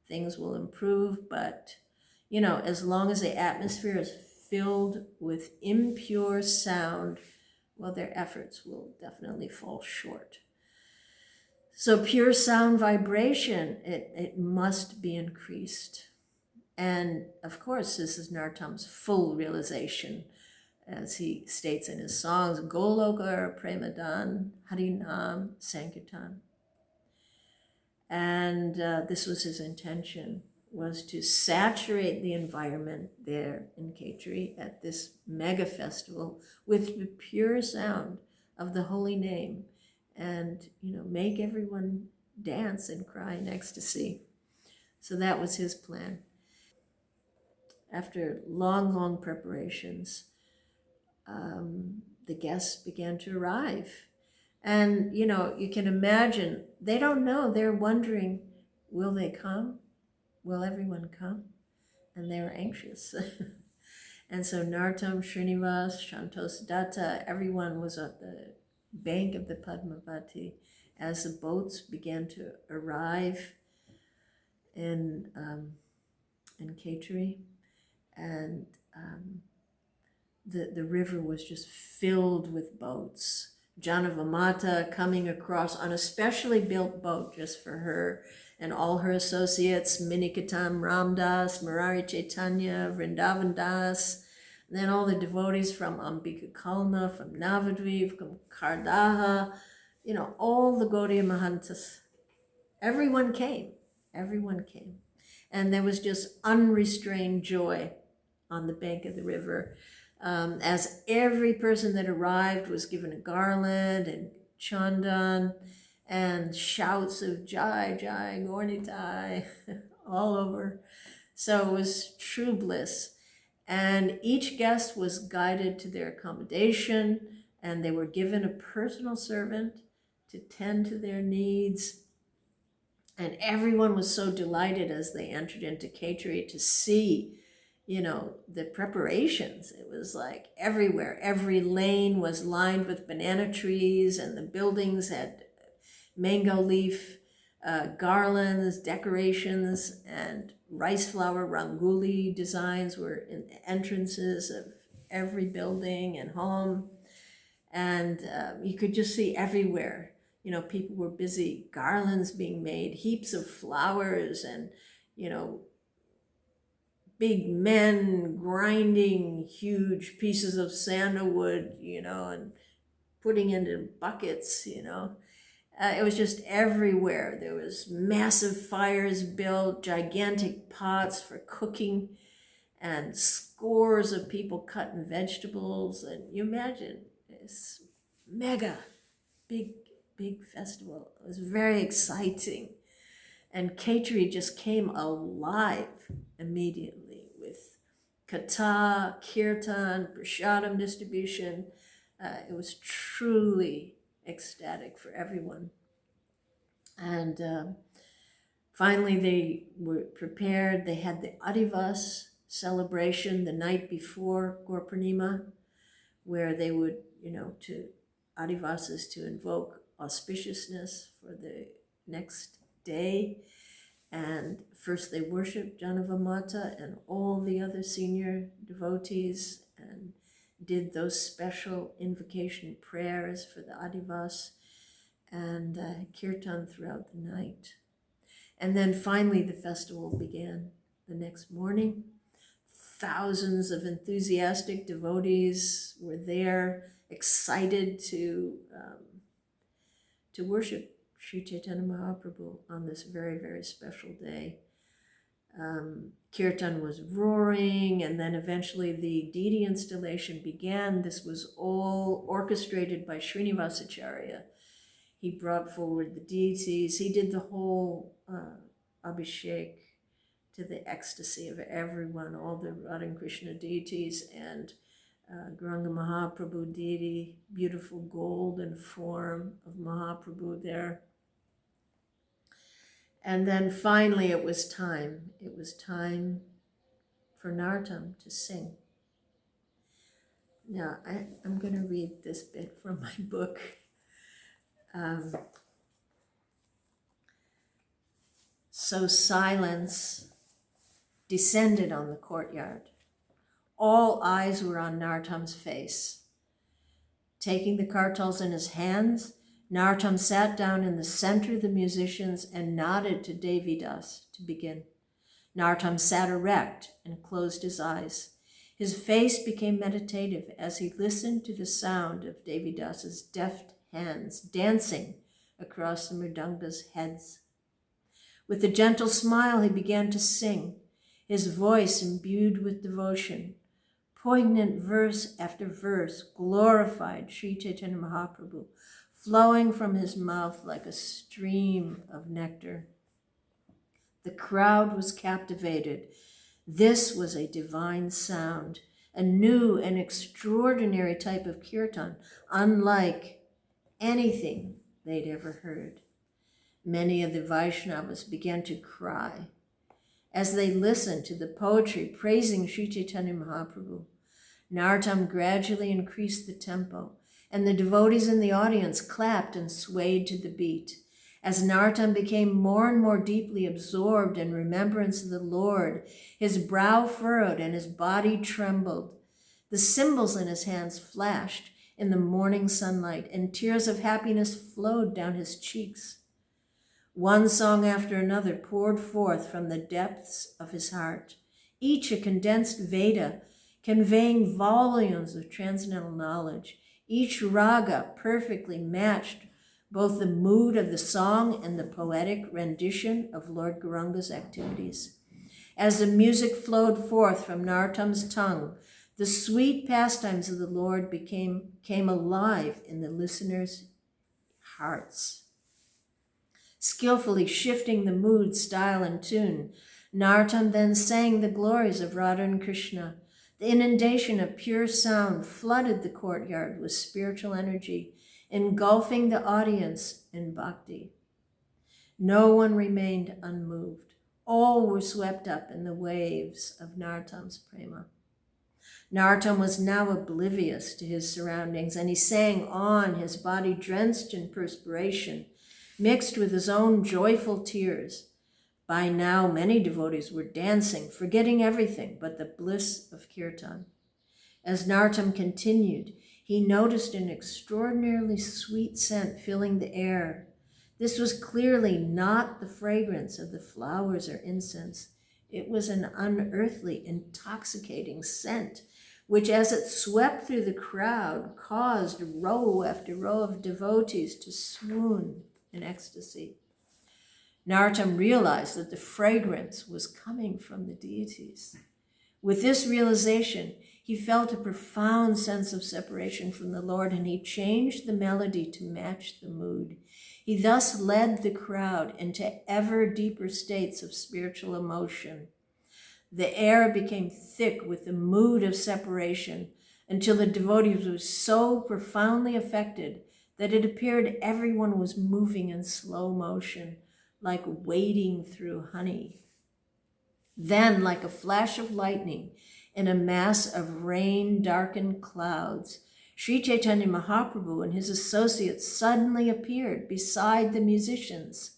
things will improve. But, as long as the atmosphere is filled with impure sound, well, their efforts will definitely fall short. So pure sound vibration, it must be increased. And of course, this is Narottam's full realization, as he states in his songs, Goloka, Premadan, Harinam, Sankirtan. And this was his intention, was to saturate the environment there in Kheturi at this mega festival with the pure sound of the holy name, and make everyone dance and cry in ecstasy. So that was his plan. After long preparations, the guests began to arrive. And, you can imagine, they don't know. They're wondering, will they come? Will everyone come? And they were anxious. And so Narottam, Srinivas, Shantos Datta, everyone was at the bank of the Padmavati as the boats began to arrive in Kheturi. And the river was just filled with boats. Janavamata coming across on a specially built boat just for her and all her associates, Minikatam Ramdas, Murari Chaitanya, Vrindavan Das, and then all the devotees from Ambika Kalna, from Navadvip, from Kardaha, all the Gaudiya Mahantas. Everyone came. And there was just unrestrained joy on the bank of the river. As every person that arrived was given a garland and chandan and shouts of Jai, Jai, Gornitai all over. So it was true bliss. And each guest was guided to their accommodation, and they were given a personal servant to tend to their needs. And everyone was so delighted as they entered into Kheturi to see the preparations. It was like everywhere. Every lane was lined with banana trees, and the buildings had mango leaf garlands, decorations, and rice flower rangoli designs were in the entrances of every building and home. And you could just see everywhere, people were busy, garlands being made, heaps of flowers, and, big men grinding huge pieces of sandalwood, and putting into buckets, It was just everywhere. There was massive fires built, gigantic pots for cooking, and scores of people cutting vegetables. And you imagine this mega, big festival. It was very exciting. And Kheturi just came alive immediately with kata, kirtan, prashadam distribution. It was truly ecstatic for everyone. And finally they were prepared. They had the Adivas celebration the night before Purnima, where they would, to Adivasas to invoke auspiciousness for the next day. And first they worshiped Janavamata and all the other senior devotees and did those special invocation prayers for the Adivas and kirtan throughout the night. And then finally the festival began the next morning. Thousands of enthusiastic devotees were there, excited to worship Sri Chaitanya Mahaprabhu on this very, very special day. Kirtan was roaring, and then eventually the deity installation began. This was all orchestrated by Srinivasacharya. He brought forward the deities. He did the whole Abhishek to the ecstasy of everyone, all the Radha and Krishna deities, and Gauranga Mahaprabhu deity, beautiful golden form of Mahaprabhu there. And then finally it was time. It was time for Narottam to sing. Now, I'm going to read this bit from my book. So silence descended on the courtyard. All eyes were on Nartam's face. Taking the kartals in his hands, Nartam sat down in the center of the musicians and nodded to Devidas to begin. Nartam sat erect and closed his eyes. His face became meditative as he listened to the sound of Devidas's deft hands dancing across the mridanga's heads. With a gentle smile, he began to sing, his voice imbued with devotion. Poignant verse after verse glorified Sri Chaitanya Mahaprabhu, flowing from his mouth like a stream of nectar. The crowd was captivated. This was a divine sound, a new and extraordinary type of kirtan, unlike anything they'd ever heard. Many of the Vaishnavas began to cry as they listened to the poetry praising Sri Chaitanya Mahaprabhu. Nartam gradually increased the tempo, and the devotees in the audience clapped and swayed to the beat. As Nartam became more and more deeply absorbed in remembrance of the Lord, his brow furrowed and his body trembled. The cymbals in his hands flashed in the morning sunlight, and tears of happiness flowed down his cheeks. One song after another poured forth from the depths of his heart, each a condensed Veda, conveying volumes of transcendental knowledge. Each raga perfectly matched both the mood of the song and the poetic rendition of Lord Gauranga's activities. As the music flowed forth from Nartam's tongue, the sweet pastimes of the Lord came alive in the listeners' hearts. Skillfully shifting the mood, style, and tune, Nartam then sang the glories of Radha and Krishna. The inundation of pure sound flooded the courtyard with spiritual energy, engulfing the audience in bhakti. No one remained unmoved. All were swept up in the waves of Nartam's prema. Nartam was now oblivious to his surroundings, and he sang on, his body drenched in perspiration, mixed with his own joyful tears. By now, many devotees were dancing, forgetting everything but the bliss of kirtan. As Nartam continued, he noticed an extraordinarily sweet scent filling the air. This was clearly not the fragrance of the flowers or incense. It was an unearthly, intoxicating scent, which as it swept through the crowd, caused row after row of devotees to swoon in ecstasy. Nartam realized that the fragrance was coming from the deities. With this realization, he felt a profound sense of separation from the Lord, and he changed the melody to match the mood. He thus led the crowd into ever deeper states of spiritual emotion. The air became thick with the mood of separation until the devotees were so profoundly affected that it appeared everyone was moving in slow motion, like wading through honey. Then, like a flash of lightning in a mass of rain-darkened clouds, Sri Chaitanya Mahaprabhu and his associates suddenly appeared beside the musicians.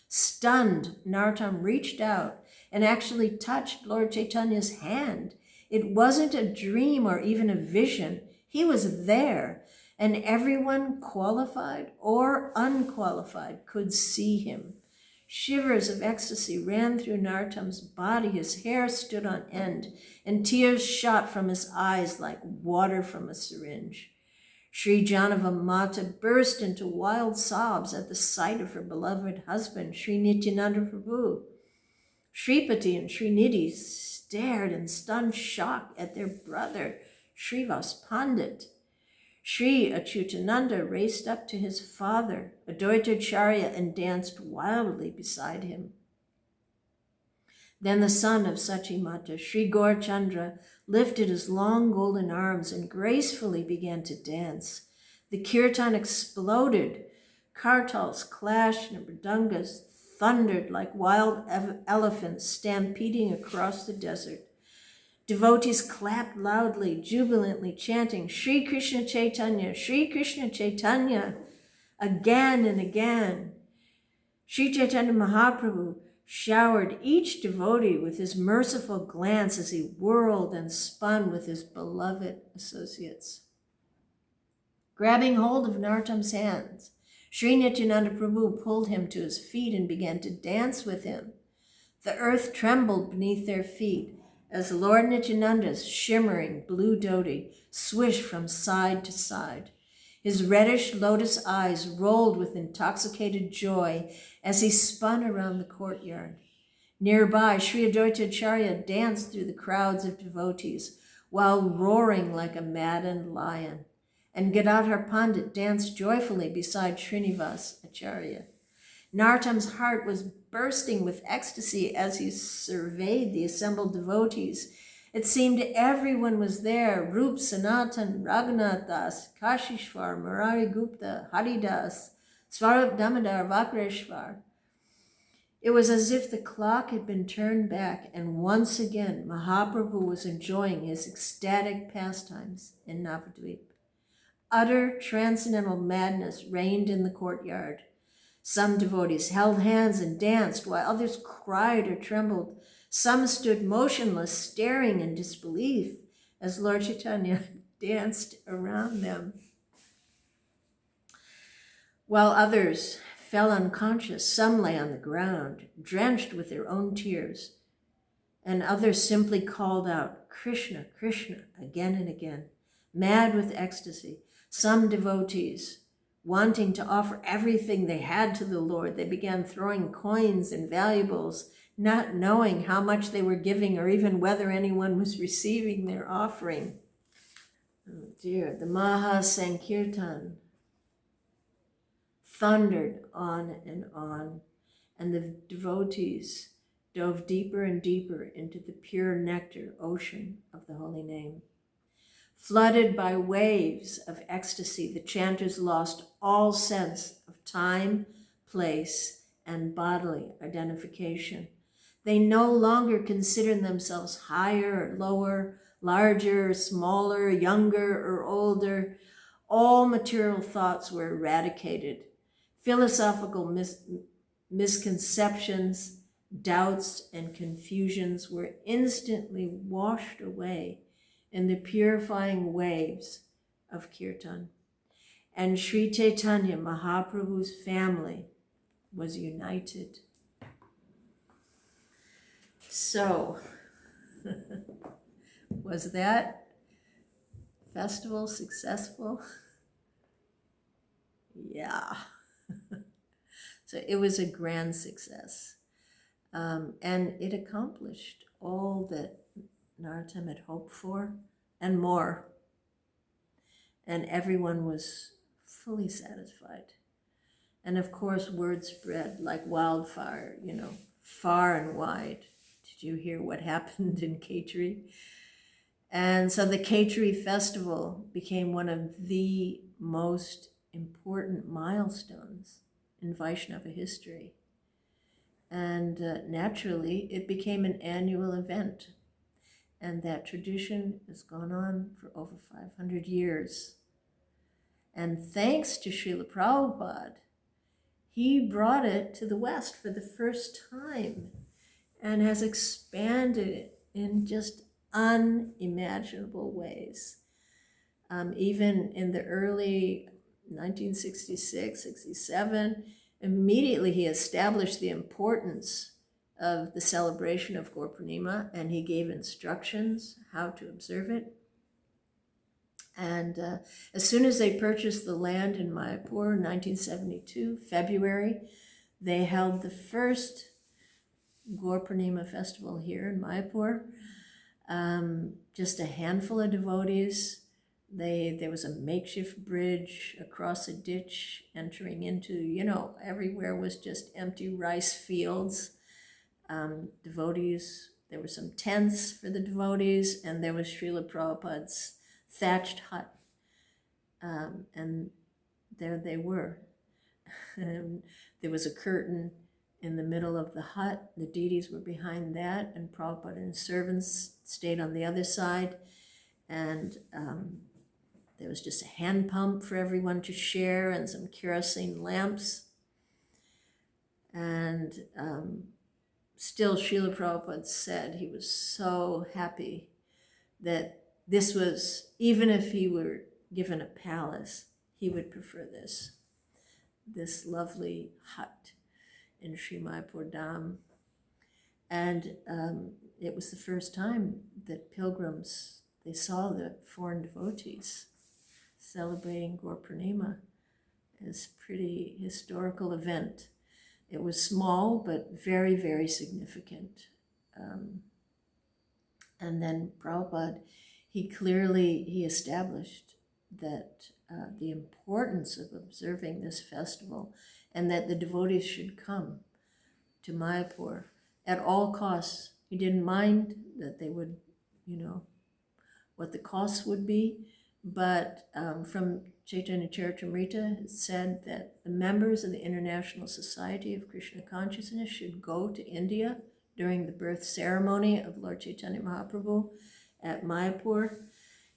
Stunned, Nartam reached out and actually touched Lord Chaitanya's hand. It wasn't a dream or even a vision. He was there, and everyone, qualified or unqualified, could see him. Shivers of ecstasy ran through Nartam's body. His hair stood on end, and tears shot from his eyes like water from a syringe. Sri Janava Mata burst into wild sobs at the sight of her beloved husband, Sri Nityananda Prabhu. Sripati and Srinidhi stared in stunned shock at their brother, Srivas Pandit. Sri Achyutananda raced up to his father, Advaitacharya, and danced wildly beside him. Then the son of Sachimata, Sri Gaurachandra, lifted his long golden arms and gracefully began to dance. The kirtan exploded. Kartals clashed and mridangas thundered like wild elephants stampeding across the desert. Devotees clapped loudly, jubilantly, chanting, Sri Krishna Chaitanya, Sri Krishna Chaitanya, again and again. Sri Chaitanya Mahaprabhu showered each devotee with his merciful glance as he whirled and spun with his beloved associates. Grabbing hold of Narottam's hands, Sri Nityananda Prabhu pulled him to his feet and began to dance with him. The earth trembled beneath their feet as Lord Nityananda's shimmering blue dhoti swished from side to side. His reddish lotus eyes rolled with intoxicated joy as he spun around the courtyard. Nearby, Sri Advaita Acharya danced through the crowds of devotees while roaring like a maddened lion. And Gadadhar Pandit danced joyfully beside Srinivas Acharya. Narottam's heart was bursting with ecstasy as he surveyed the assembled devotees. It seemed everyone was there: Rup, Sanatan, Raghunath Das, Kashishwar, Murari Gupta, Haridas, Swarup Damodar, Vakreshwar. It was as if the clock had been turned back, and once again Mahaprabhu was enjoying his ecstatic pastimes in Navadvip. Utter transcendental madness reigned in the courtyard. Some devotees held hands and danced, while others cried or trembled. Some stood motionless, staring in disbelief as Lord Chaitanya danced around them, while others fell unconscious. Some lay on the ground, drenched with their own tears, and others simply called out, Krishna, Krishna, again and again, mad with ecstasy. Some devotees, wanting to offer everything they had to the Lord, they began throwing coins and valuables, not knowing how much they were giving or even whether anyone was receiving their offering. Oh dear, the Maha Sankirtan thundered on, and the devotees dove deeper and deeper into the pure nectar ocean of the holy name. Flooded by waves of ecstasy, the chanters lost all sense of time, place, and bodily identification. They no longer considered themselves higher or lower, larger or smaller, younger or older. All material thoughts were eradicated. Philosophical misconceptions, doubts, and confusions were instantly washed away in the purifying waves of Kirtan. And Sri Chaitanya Mahaprabhu's family was united. So, was that festival successful? Yeah. So it was a grand success. And it accomplished all that Narottam had hoped for and more. And everyone was fully satisfied. And of course, word spread like wildfire, far and wide. Did you hear what happened in Kheturi? And so the Kheturi festival became one of the most important milestones in Vaishnava history. And naturally, it became an annual event. And that tradition has gone on for over 500 years. And thanks to Srila Prabhupada, he brought it to the West for the first time and has expanded it in just unimaginable ways. Even in the early 1966, 67, immediately he established the importance of the celebration of Gaura Purnima, and he gave instructions how to observe it. And as soon as they purchased the land in Mayapur in 1972, February, they held the first Gaura Purnima festival here in Mayapur. Just a handful of devotees. There was a makeshift bridge across a ditch entering into, everywhere was just empty rice fields. Devotees, there were some tents for the devotees, and there was Srila Prabhupada's thatched hut. And there they were. And there was a curtain in the middle of the hut. The deities were behind that, and Prabhupada and his servants stayed on the other side. And there was just a hand pump for everyone to share and some kerosene lamps. And still, Srila Prabhupada said he was so happy that this was, even if he were given a palace, he would prefer this lovely hut in Sri Mayapur Dham. And it was the first time that pilgrims, they saw the foreign devotees celebrating Gaura Purnima. It's a pretty historical event. It was small, but very, very significant. And then Prabhupada, he established that the importance of observing this festival, and that the devotees should come to Mayapur at all costs. He didn't mind that they would, what the costs would be, but from Chaitanya Charitamrita, it said that the members of the International Society of Krishna Consciousness should go to India during the birth ceremony of Lord Chaitanya Mahaprabhu at Mayapur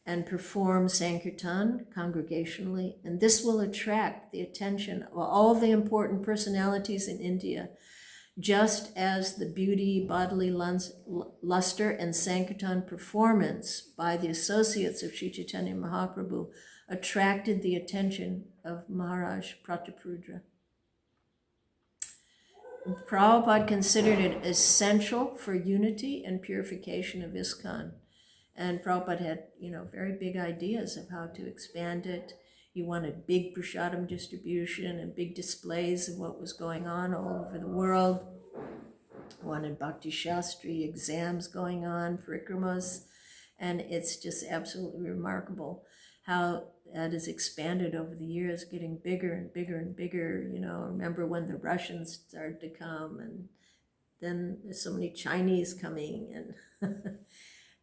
and perform Sankirtan congregationally. And this will attract the attention of all the important personalities in India, just as the beauty, bodily luster, and Sankirtan performance by the associates of Sri Chaitanya Mahaprabhu attracted the attention of Maharaj Prataparudra. Prabhupada considered it essential for unity and purification of ISKCON. And Prabhupada had, very big ideas of how to expand it. He wanted big prasadam distribution and big displays of what was going on all over the world. Wanted Bhakti Shastri exams going on, parikramas, and it's just absolutely remarkable how that has expanded over the years, getting bigger and bigger and bigger. Remember when the Russians started to come, and then there's so many Chinese coming, and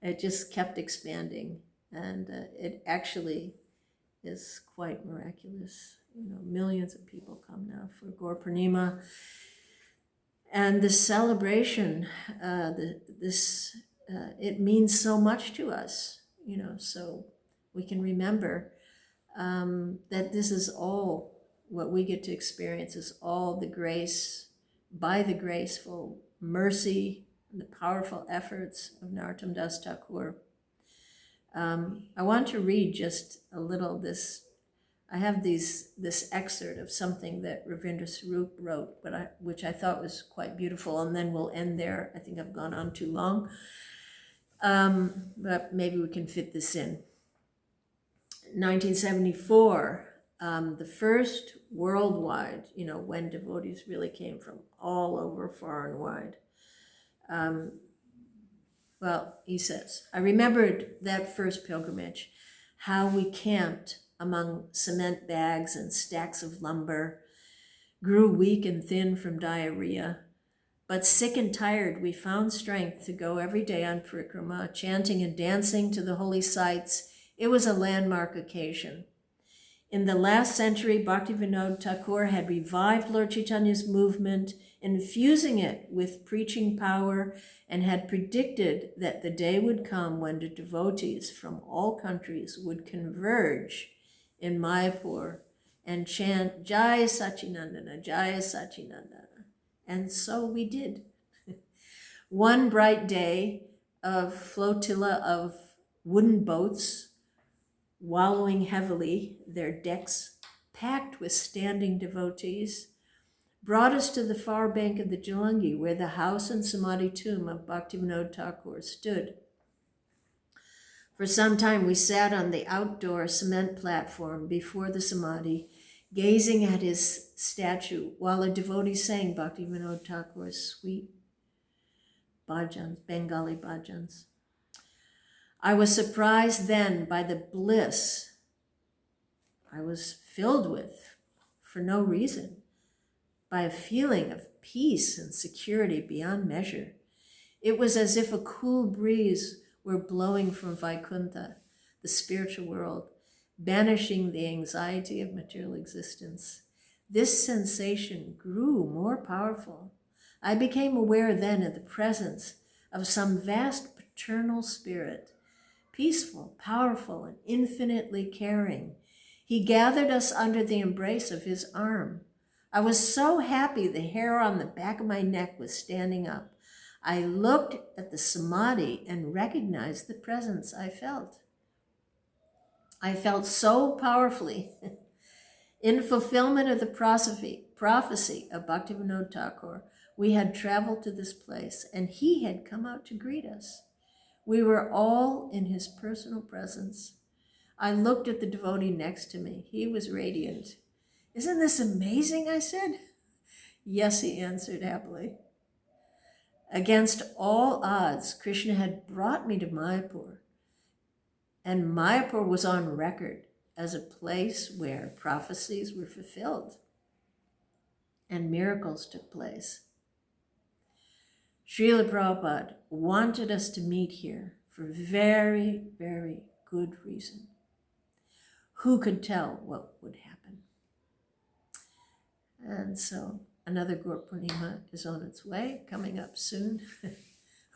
it just kept expanding, and it actually is quite miraculous. Millions of people come now for Gaura Purnima. And the celebration, it means so much to us, so we can remember that this is all what we get to experience, is all the grace, by the graceful mercy, and the powerful efforts of Narottam Das Thakur. I want to read just a little I have this excerpt of something that Ravindra Swarup wrote, which I thought was quite beautiful, and then we'll end there. I think I've gone on too long, but maybe we can fit this in. 1974, the first worldwide, when devotees really came from all over, far and wide. Well, he says, I remembered that first pilgrimage, how we camped among cement bags and stacks of lumber, grew weak and thin from diarrhea, but sick and tired, we found strength to go every day on parikrama, chanting and dancing to the holy sites. It was a landmark occasion. In the last century, Bhaktivinoda Thakur had revived Lord Chaitanya's movement, infusing it with preaching power, and had predicted that the day would come when the devotees from all countries would converge in Mayapur and chant Jai Sachinandana, Jai Sachinandana. And so we did. One bright day, a flotilla of wooden boats wallowing heavily, their decks packed with standing devotees, brought us to the far bank of the Jalangi, where the house and samadhi tomb of Bhaktivinoda Thakur stood. For some time we sat on the outdoor cement platform before the samadhi, gazing at his statue, while a devotee sang Bhaktivinoda Thakur's sweet bhajans, Bengali bhajans. I was surprised then by the bliss I was filled with, for no reason, by a feeling of peace and security beyond measure. It was as if a cool breeze were blowing from Vaikuntha, the spiritual world, banishing the anxiety of material existence. This sensation grew more powerful I became aware then of the presence of some vast paternal spirit, peaceful, powerful, and infinitely caring. He gathered us under the embrace of his arm. I was so happy the hair on the back of my neck was standing up. I looked at the samadhi and recognized the presence I felt. I felt so powerfully. In fulfillment of the prophecy of Bhaktivinoda Thakur, we had traveled to this place, and he had come out to greet us. We were all in his personal presence. I looked at the devotee next to me. He was radiant. "Isn't this amazing?" I said. "Yes," he answered happily. Against all odds, Krishna had brought me to Mayapur, and Mayapur was on record as a place where prophecies were fulfilled and miracles took place. Srila Prabhupada wanted us to meet here for very, very good reason. Who could tell what would happen? And so another Gaura Purnima is on its way, coming up soon.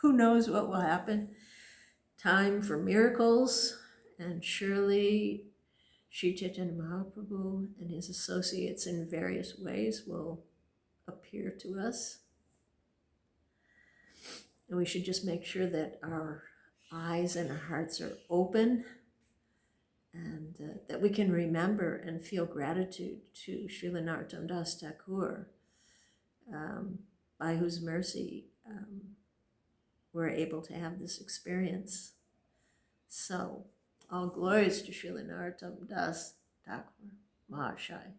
Who knows what will happen? Time for miracles, and surely Sri Chaitanya Mahaprabhu and his associates in various ways will appear to us. And we should just make sure that our eyes and our hearts are open, and that we can remember and feel gratitude to Srila Narottam Das Thakur, by whose mercy we're able to have this experience. So, all glories to Srila Narottam Das Thakur Mahashaya.